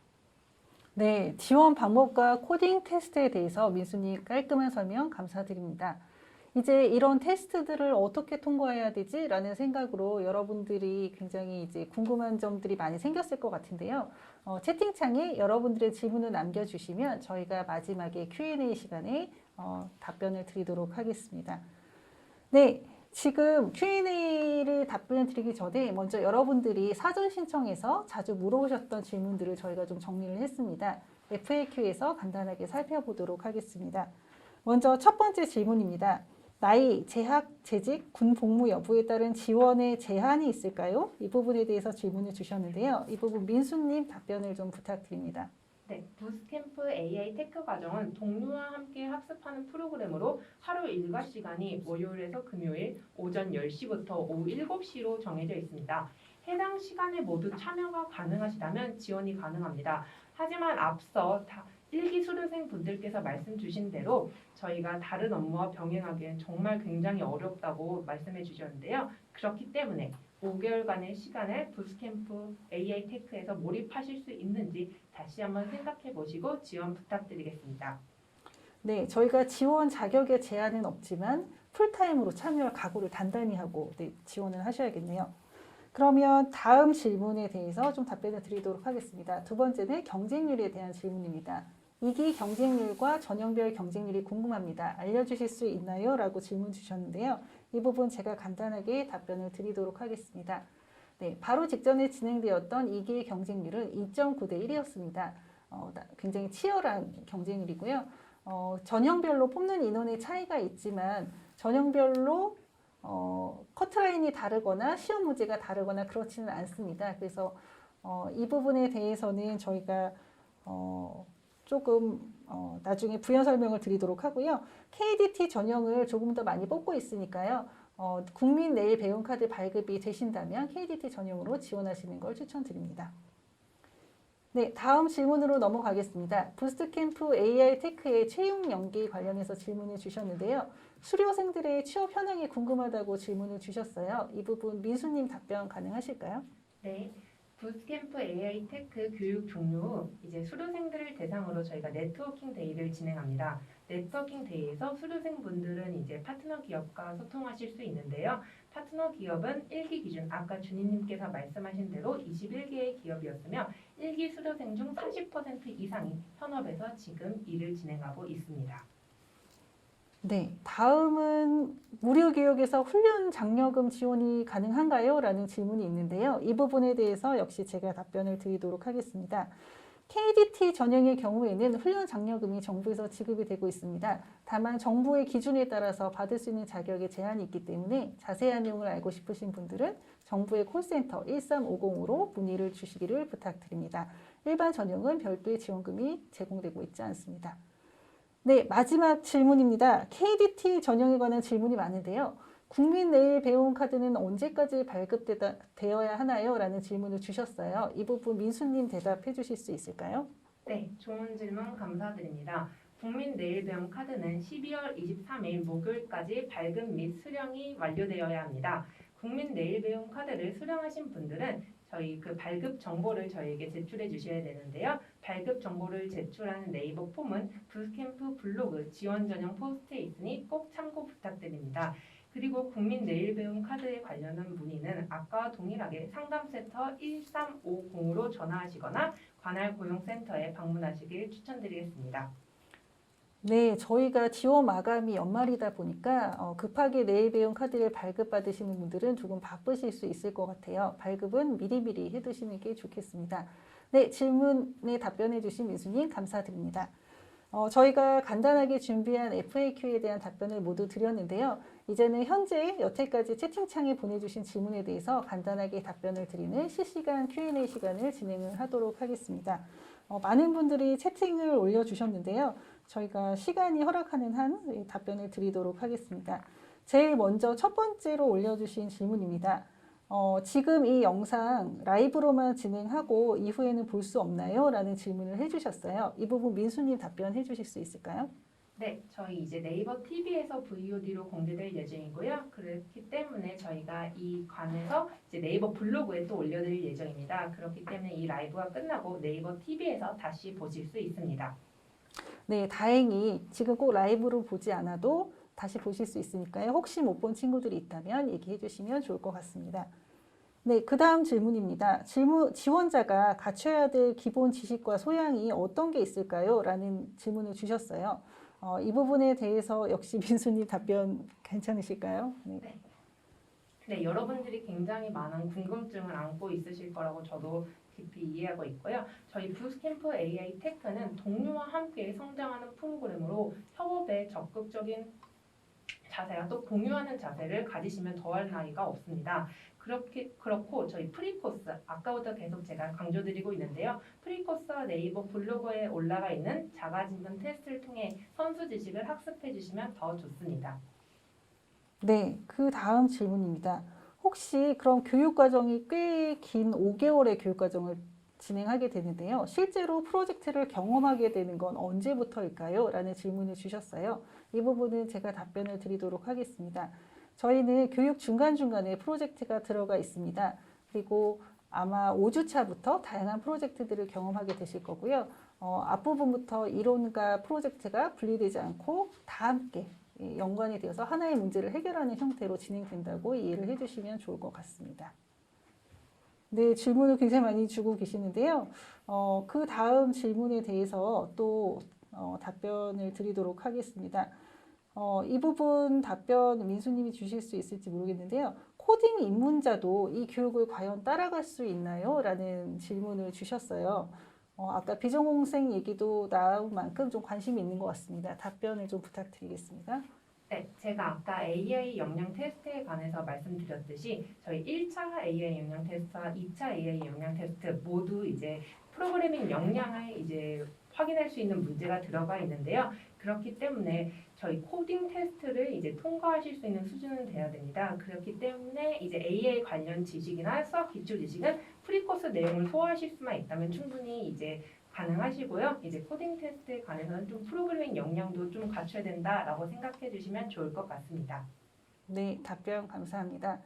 네, 지원 방법과 코딩 테스트에 대해서 민수님 깔끔한 설명 감사드립니다. 이제 이런 테스트들을 어떻게 통과해야 되지? 라는 생각으로 여러분들이 굉장히 이제 궁금한 점들이 많이 생겼을 것 같은데요. 채팅창에 여러분들의 질문을 남겨주시면 저희가 마지막에 Q&A 시간에 답변을 드리도록 하겠습니다. 네, 지금 Q&A를 답변을 드리기 전에 먼저 여러분들이 사전 신청해서 자주 물어보셨던 질문들을 저희가 좀 정리를 했습니다. FAQ에서 간단하게 살펴보도록 하겠습니다. 먼저 첫 번째 질문입니다. 나이, 재학, 재직, 군 복무 여부에 따른 지원에 제한이 있을까요? 이 부분에 대해서 질문을 주셨는데요. 이 부분 민수님 답변을 좀 부탁드립니다. 네, 부스캠프 AI 테크 과정은 동료와 함께 학습하는 프로그램으로 하루 일과 시간이 월요일에서 금요일 오전 10시부터 오후 7시로 정해져 있습니다. 해당 시간에 모두 참여가 가능하시다면 지원이 가능합니다. 하지만 앞서 1기 수료생 분들께서 말씀 주신 대로 저희가 다른 업무와 병행하기엔 정말 굉장히 어렵다고 말씀해 주셨는데요. 그렇기 때문에 5개월간의 시간을 부스캠프 AI 테크에서 몰입하실 수 있는지 다시 한번 생각해 보시고 지원 부탁드리겠습니다. 네, 저희가 지원 자격에 제한은 없지만 풀타임으로 참여할 각오를 단단히 하고 지원을 하셔야겠네요. 그러면 다음 질문에 대해서 좀 답변을 드리도록 하겠습니다. 두 번째는 경쟁률에 대한 질문입니다. 2기 경쟁률과 전형별 경쟁률이 궁금합니다. 알려주실 수 있나요? 라고 질문 주셨는데요. 이 부분 제가 간단하게 답변을 드리도록 하겠습니다. 네, 바로 직전에 진행되었던 2기의 경쟁률은 2.9대 1이었습니다. 굉장히 치열한 경쟁률이고요. 전형별로 뽑는 인원의 차이가 있지만 전형별로 커트라인이 다르거나 시험 문제가 다르거나 그렇지는 않습니다. 그래서 이 부분에 대해서는 저희가 조금 나중에 부연 설명을 드리도록 하고요. KDT 전형을 조금 더 많이 뽑고 있으니까요. 국민 내일 배움 카드 발급이 되신다면 KDT 전형으로 지원하시는 걸 추천드립니다. 네, 다음 질문으로 넘어가겠습니다. 부스트캠프 AI 테크의 채용 연기 관련해서 질문을 주셨는데요. 수료생들의 취업 현황이 궁금하다고 질문을 주셨어요. 이 부분 민수님 답변 가능하실까요? 네. 부스캠프 AI 테크 교육 종료 후 이제 수료생들을 대상으로 저희가 네트워킹 데이를 진행합니다. 네트워킹 데이에서 수료생분들은 이제 파트너 기업과 소통하실 수 있는데요. 파트너 기업은 1기 기준 아까 주님님께서 말씀하신 대로 21개의 기업이었으며 1기 수료생 중 40% 이상이 현업에서 지금 일을 진행하고 있습니다. 네, 다음은 무료교육에서 훈련 장려금 지원이 가능한가요? 라는 질문이 있는데요. 이 부분에 대해서 역시 제가 답변을 드리도록 하겠습니다. KDT 전형의 경우에는 훈련 장려금이 정부에서 지급이 되고 있습니다. 다만 정부의 기준에 따라서 받을 수 있는 자격에 제한이 있기 때문에 자세한 내용을 알고 싶으신 분들은 정부의 콜센터 1350으로 문의를 주시기를 부탁드립니다. 일반 전형은 별도의 지원금이 제공되고 있지 않습니다. 네, 마지막 질문입니다. KDT 전형에 관한 질문이 많은데요. 국민 내일 배움 카드는 언제까지 발급되어야 하나요? 라는 질문을 주셨어요. 이 부분 민수님 대답해 주실 수 있을까요? 네, 좋은 질문 감사드립니다. 국민 내일 배움 카드는 12월 23일 목요일까지 발급 및 수령이 완료되어야 합니다. 국민 내일 배움 카드를 수령하신 분들은 저희 그 발급 정보를 저희에게 제출해 주셔야 되는데요. 발급 정보를 제출하는 네이버 폼은 부스캠프 블로그 지원 전용 포스트에 있으니 꼭 참고 부탁드립니다. 그리고 국민 내일 배움 카드에 관련한 문의는 아까와 동일하게 상담센터 1350으로 전화하시거나 관할 고용센터에 방문하시길 추천드리겠습니다. 네, 저희가 지원 마감이 연말이다 보니까 급하게 내일 배움 카드를 발급받으시는 분들은 조금 바쁘실 수 있을 것 같아요. 발급은 미리미리 해두시는 게 좋겠습니다. 네, 질문에 답변해 주신 민수님 감사드립니다. 저희가 간단하게 준비한 FAQ에 대한 답변을 모두 드렸는데요. 이제는 현재 여태까지 채팅창에 보내주신 질문에 대해서 간단하게 답변을 드리는 실시간 Q&A 시간을 진행을 하도록 하겠습니다. 많은 분들이 채팅을 올려주셨는데요. 저희가 시간이 허락하는 한 답변을 드리도록 하겠습니다. 제일 먼저 첫 번째로 올려주신 질문입니다. 지금 이 영상 라이브로만 진행하고 이후에는 볼 수 없나요? 라는 질문을 해주셨어요. 이 부분 민수님 답변해 주실 수 있을까요? 네, 저희 이제 네이버 TV에서 VOD로 공개될 예정이고요. 그렇기 때문에 저희가 이 관에서 이제 네이버 블로그에 또 올려드릴 예정입니다. 그렇기 때문에 이 라이브가 끝나고 네이버 TV에서 다시 보실 수 있습니다. 네, 다행히 지금 꼭 라이브로 보지 않아도 다시 보실 수 있으니까요. 혹시 못 본 친구들이 있다면 얘기해 주시면 좋을 것 같습니다. 네, 그 다음 질문입니다. 지원자가 갖춰야 될 기본 지식과 소양이 어떤 게 있을까요? 라는 질문을 주셨어요. 이 부분에 대해서 역시 민수님 답변 괜찮으실까요? 네. 네, 여러분들이 굉장히 많은 궁금증을 안고 있으실 거라고 저도 깊이 이해하고 있고요. 저희 부스캠프 AI 테크는 동료와 함께 성장하는 프로그램으로 협업에 적극적인 자세와 또 공유하는 자세를 가지시면 더할 나위가 없습니다. 그렇고 저희 프리코스 아까부터 계속 제가 강조드리고 있는데요. 프리코스와 네이버 블로그에 올라가 있는 자가진단 테스트를 통해 선수 지식을 학습해 주시면 더 좋습니다. 네, 그 다음 질문입니다. 혹시 그럼 교육과정이 꽤 긴 5개월의 교육과정을 진행하게 되는데요. 실제로 프로젝트를 경험하게 되는 건 언제부터일까요? 라는 질문을 주셨어요. 이 부분은 제가 답변을 드리도록 하겠습니다. 저희는 교육 중간중간에 프로젝트가 들어가 있습니다. 그리고 아마 5주차부터 다양한 프로젝트들을 경험하게 되실 거고요. 앞부분부터 이론과 프로젝트가 분리되지 않고 다 함께 연관이 되어서 하나의 문제를 해결하는 형태로 진행된다고 이해를 해주시면 좋을 것 같습니다. 네, 질문을 굉장히 많이 주고 계시는데요. 그 다음 질문에 대해서 또 답변을 드리도록 하겠습니다. 이 부분 답변 민수님이 주실 수 있을지 모르겠는데요. 코딩 입문자도 이 교육을 과연 따라갈 수 있나요? 라는 질문을 주셨어요. 아까 비전공생 얘기도 나온 만큼 좀 관심이 있는 것 같습니다. 답변을 좀 부탁드리겠습니다. 네, 제가 아까 AI 역량 테스트에 관해서 말씀드렸듯이 저희 1차 AI 역량 테스트와 2차 AI 역량 테스트 모두 이제 프로그래밍 역량을 이제 확인할 수 있는 문제가 들어가 있는데요. 그렇기 때문에 저희 코딩 테스트를 이제 통과하실 수 있는 수준은 돼야 됩니다. 그렇기 때문에 이제 AI 관련 지식이나 수학 기초 지식은 프리코스 내용을 소화하실 수만 있다면 충분히 이제 가능하시고요. 이제 코딩 테스트에 관해서는 좀 프로그래밍 역량도 좀 갖춰야 된다라고 생각해 주시면 좋을 것 같습니다. 네, 답변 감사합니다.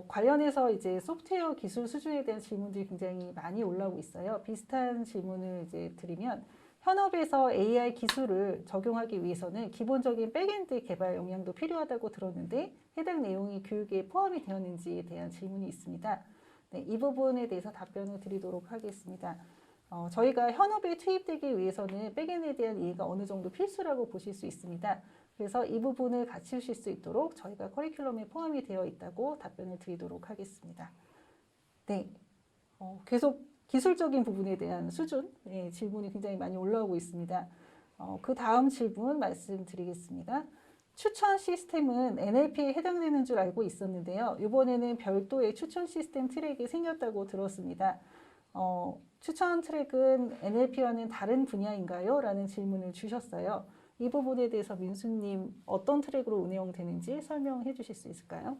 관련해서 이제 소프트웨어 기술 수준에 대한 질문들이 굉장히 많이 올라오고 있어요. 비슷한 질문을 이제 드리면 현업에서 AI 기술을 적용하기 위해서는 기본적인 백엔드 개발 역량도 필요하다고 들었는데 해당 내용이 교육에 포함이 되었는지에 대한 질문이 있습니다. 네, 이 부분에 대해서 답변을 드리도록 하겠습니다. 저희가 현업에 투입되기 위해서는 백엔드에 대한 이해가 어느 정도 필수라고 보실 수 있습니다. 그래서 이 부분을 갖추실 수 있도록 저희가 커리큘럼에 포함이 되어 있다고 답변을 드리도록 하겠습니다. 네, 계속 기술적인 부분에 대한 수준, 질문이 굉장히 많이 올라오고 있습니다. 그 다음 질문 말씀드리겠습니다. 추천 시스템은 NLP에 해당되는 줄 알고 있었는데요. 이번에는 별도의 추천 시스템 트랙이 생겼다고 들었습니다. 추천 트랙은 NLP와는 다른 분야인가요? 라는 질문을 주셨어요. 이 부분에 대해서 민수님 어떤 트랙으로 운영되는지 설명해 주실 수 있을까요?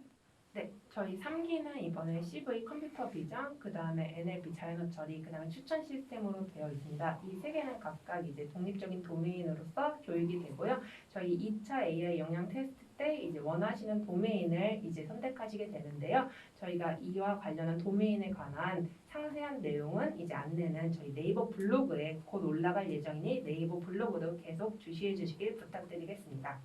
네, 저희 3기는 이번에 CV 컴퓨터 비전, 그 다음에 NLP 자연어 처리, 그 다음에 추천 시스템으로 되어 있습니다. 이 세 개는 각각 이제 독립적인 도메인으로서 교육이 되고요. 저희 2차 AI 역량 테스트 때 이제 원하시는 도메인을 이제 선택하시게 되는데요. 저희가 이와 관련한 도메인에 관한 상세한 내용은 이제 안내는 저희 네이버 블로그에 곧 올라갈 예정이니 네이버 블로그도 계속 주시해 주시길 부탁드리겠습니다.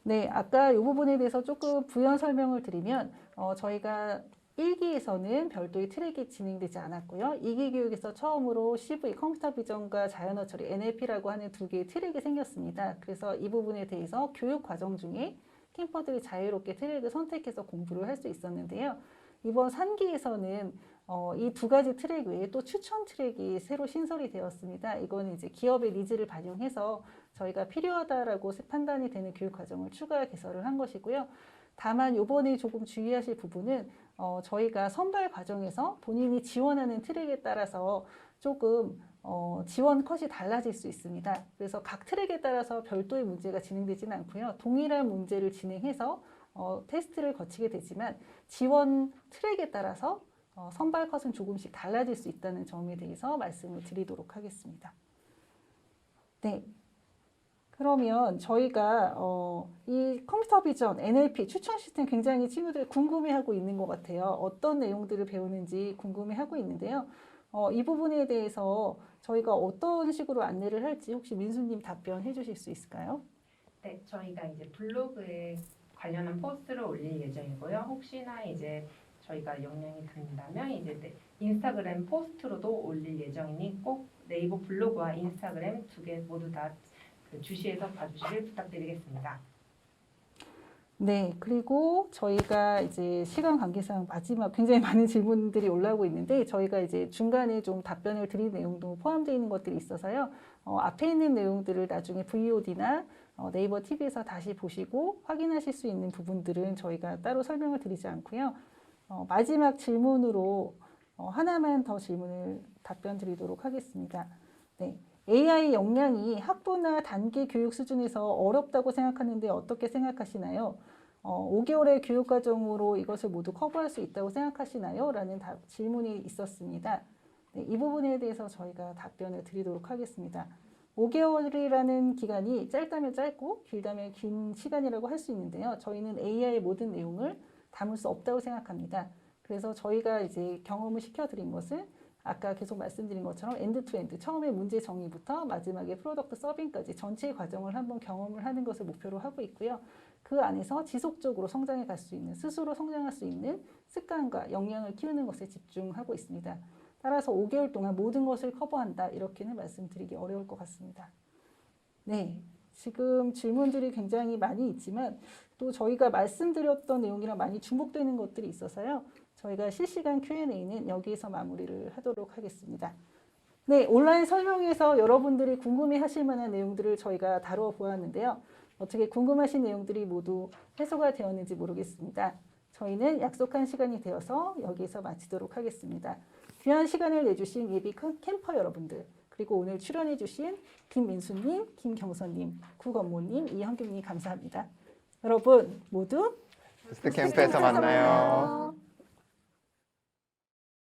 네, 아까 이 부분에 대해서 조금 부연 설명을 드리면 저희가 1기에서는 별도의 트랙이 진행되지 않았고요. 2기 교육에서 처음으로 CV, 컴퓨터 비전과 자연어 처리, NLP라고 하는 두 개의 트랙이 생겼습니다. 그래서 이 부분에 대해서 교육 과정 중에 캠퍼들이 자유롭게 트랙을 선택해서 공부를 할 수 있었는데요. 이번 3기에서는 이 두 가지 트랙 외에 또 추천 트랙이 새로 신설이 되었습니다. 이거는 이제 기업의 니즈를 반영해서 저희가 필요하다라고 판단이 되는 교육 과정을 추가 개설을 한 것이고요. 다만 이번에 조금 주의하실 부분은 저희가 선발 과정에서 본인이 지원하는 트랙에 따라서 조금 지원 컷이 달라질 수 있습니다. 그래서 각 트랙에 따라서 별도의 문제가 진행되지는 않고요. 동일한 문제를 진행해서 테스트를 거치게 되지만 지원 트랙에 따라서 선발 컷은 조금씩 달라질 수 있다는 점에 대해서 말씀을 드리도록 하겠습니다. 네. 그러면 저희가 이 컴퓨터 비전, NLP 추천 시스템 굉장히 친구들이 궁금해하고 있는 것 같아요. 어떤 내용들을 배우는지 궁금해하고 있는데요. 이 부분에 대해서 저희가 어떤 식으로 안내를 할지 혹시 민수님 답변해 주실 수 있을까요? 네, 저희가 이제 블로그에 관련한 포스트를 올릴 예정이고요. 혹시나 이제 저희가 역량이 든다면 이제 인스타그램 포스트로도 올릴 예정이니 꼭 네이버 블로그와 인스타그램 두 개 모두 다 주시해서 봐주시길 부탁드리겠습니다. 네, 그리고 저희가 이제 시간 관계상 마지막 굉장히 많은 질문들이 올라오고 있는데 저희가 이제 중간에 좀 답변을 드린 내용도 포함되어 있는 것들이 있어서요. 앞에 있는 내용들을 나중에 VOD나 네이버 TV에서 다시 보시고 확인하실 수 있는 부분들은 저희가 따로 설명을 드리지 않고요. 마지막 질문으로 하나만 더 질문을 답변 드리도록 하겠습니다. 네. AI 역량이 학부나 단기 교육 수준에서 어렵다고 생각하는데 어떻게 생각하시나요? 5개월의 교육 과정으로 이것을 모두 커버할 수 있다고 생각하시나요? 라는 질문이 있었습니다. 네, 이 부분에 대해서 저희가 답변을 드리도록 하겠습니다. 5개월이라는 기간이 짧다면 짧고 길다면 긴 시간이라고 할 수 있는데요. 저희는 AI의 모든 내용을 담을 수 없다고 생각합니다. 그래서 저희가 이제 경험을 시켜드린 것은 아까 계속 말씀드린 것처럼 엔드투엔드, 처음에 문제 정의부터 마지막에 프로덕트 서빙까지 전체 과정을 한번 경험을 하는 것을 목표로 하고 있고요. 그 안에서 지속적으로 성장해 갈 수 있는, 스스로 성장할 수 있는 습관과 역량을 키우는 것에 집중하고 있습니다. 따라서 5개월 동안 모든 것을 커버한다, 이렇게는 말씀드리기 어려울 것 같습니다. 네, 지금 질문들이 굉장히 많이 있지만 또 저희가 말씀드렸던 내용이랑 많이 중복되는 것들이 있어서요. 저희가 실시간 Q&A는 여기에서 마무리를 하도록 하겠습니다. 네, 온라인 설명에서 여러분들이 궁금해하실 만한 내용들을 저희가 다루어 보았는데요. 어떻게 궁금하신 내용들이 모두 해소가 되었는지 모르겠습니다. 저희는 약속한 시간이 되어서 여기서 마치도록 하겠습니다. 귀한 시간을 내주신 예비 캠퍼 여러분들, 그리고 오늘 출연해주신 김민수님, 김경선님, 구건모님, 이현경님 감사합니다. 여러분 모두 부스트 캠프에서 만나요.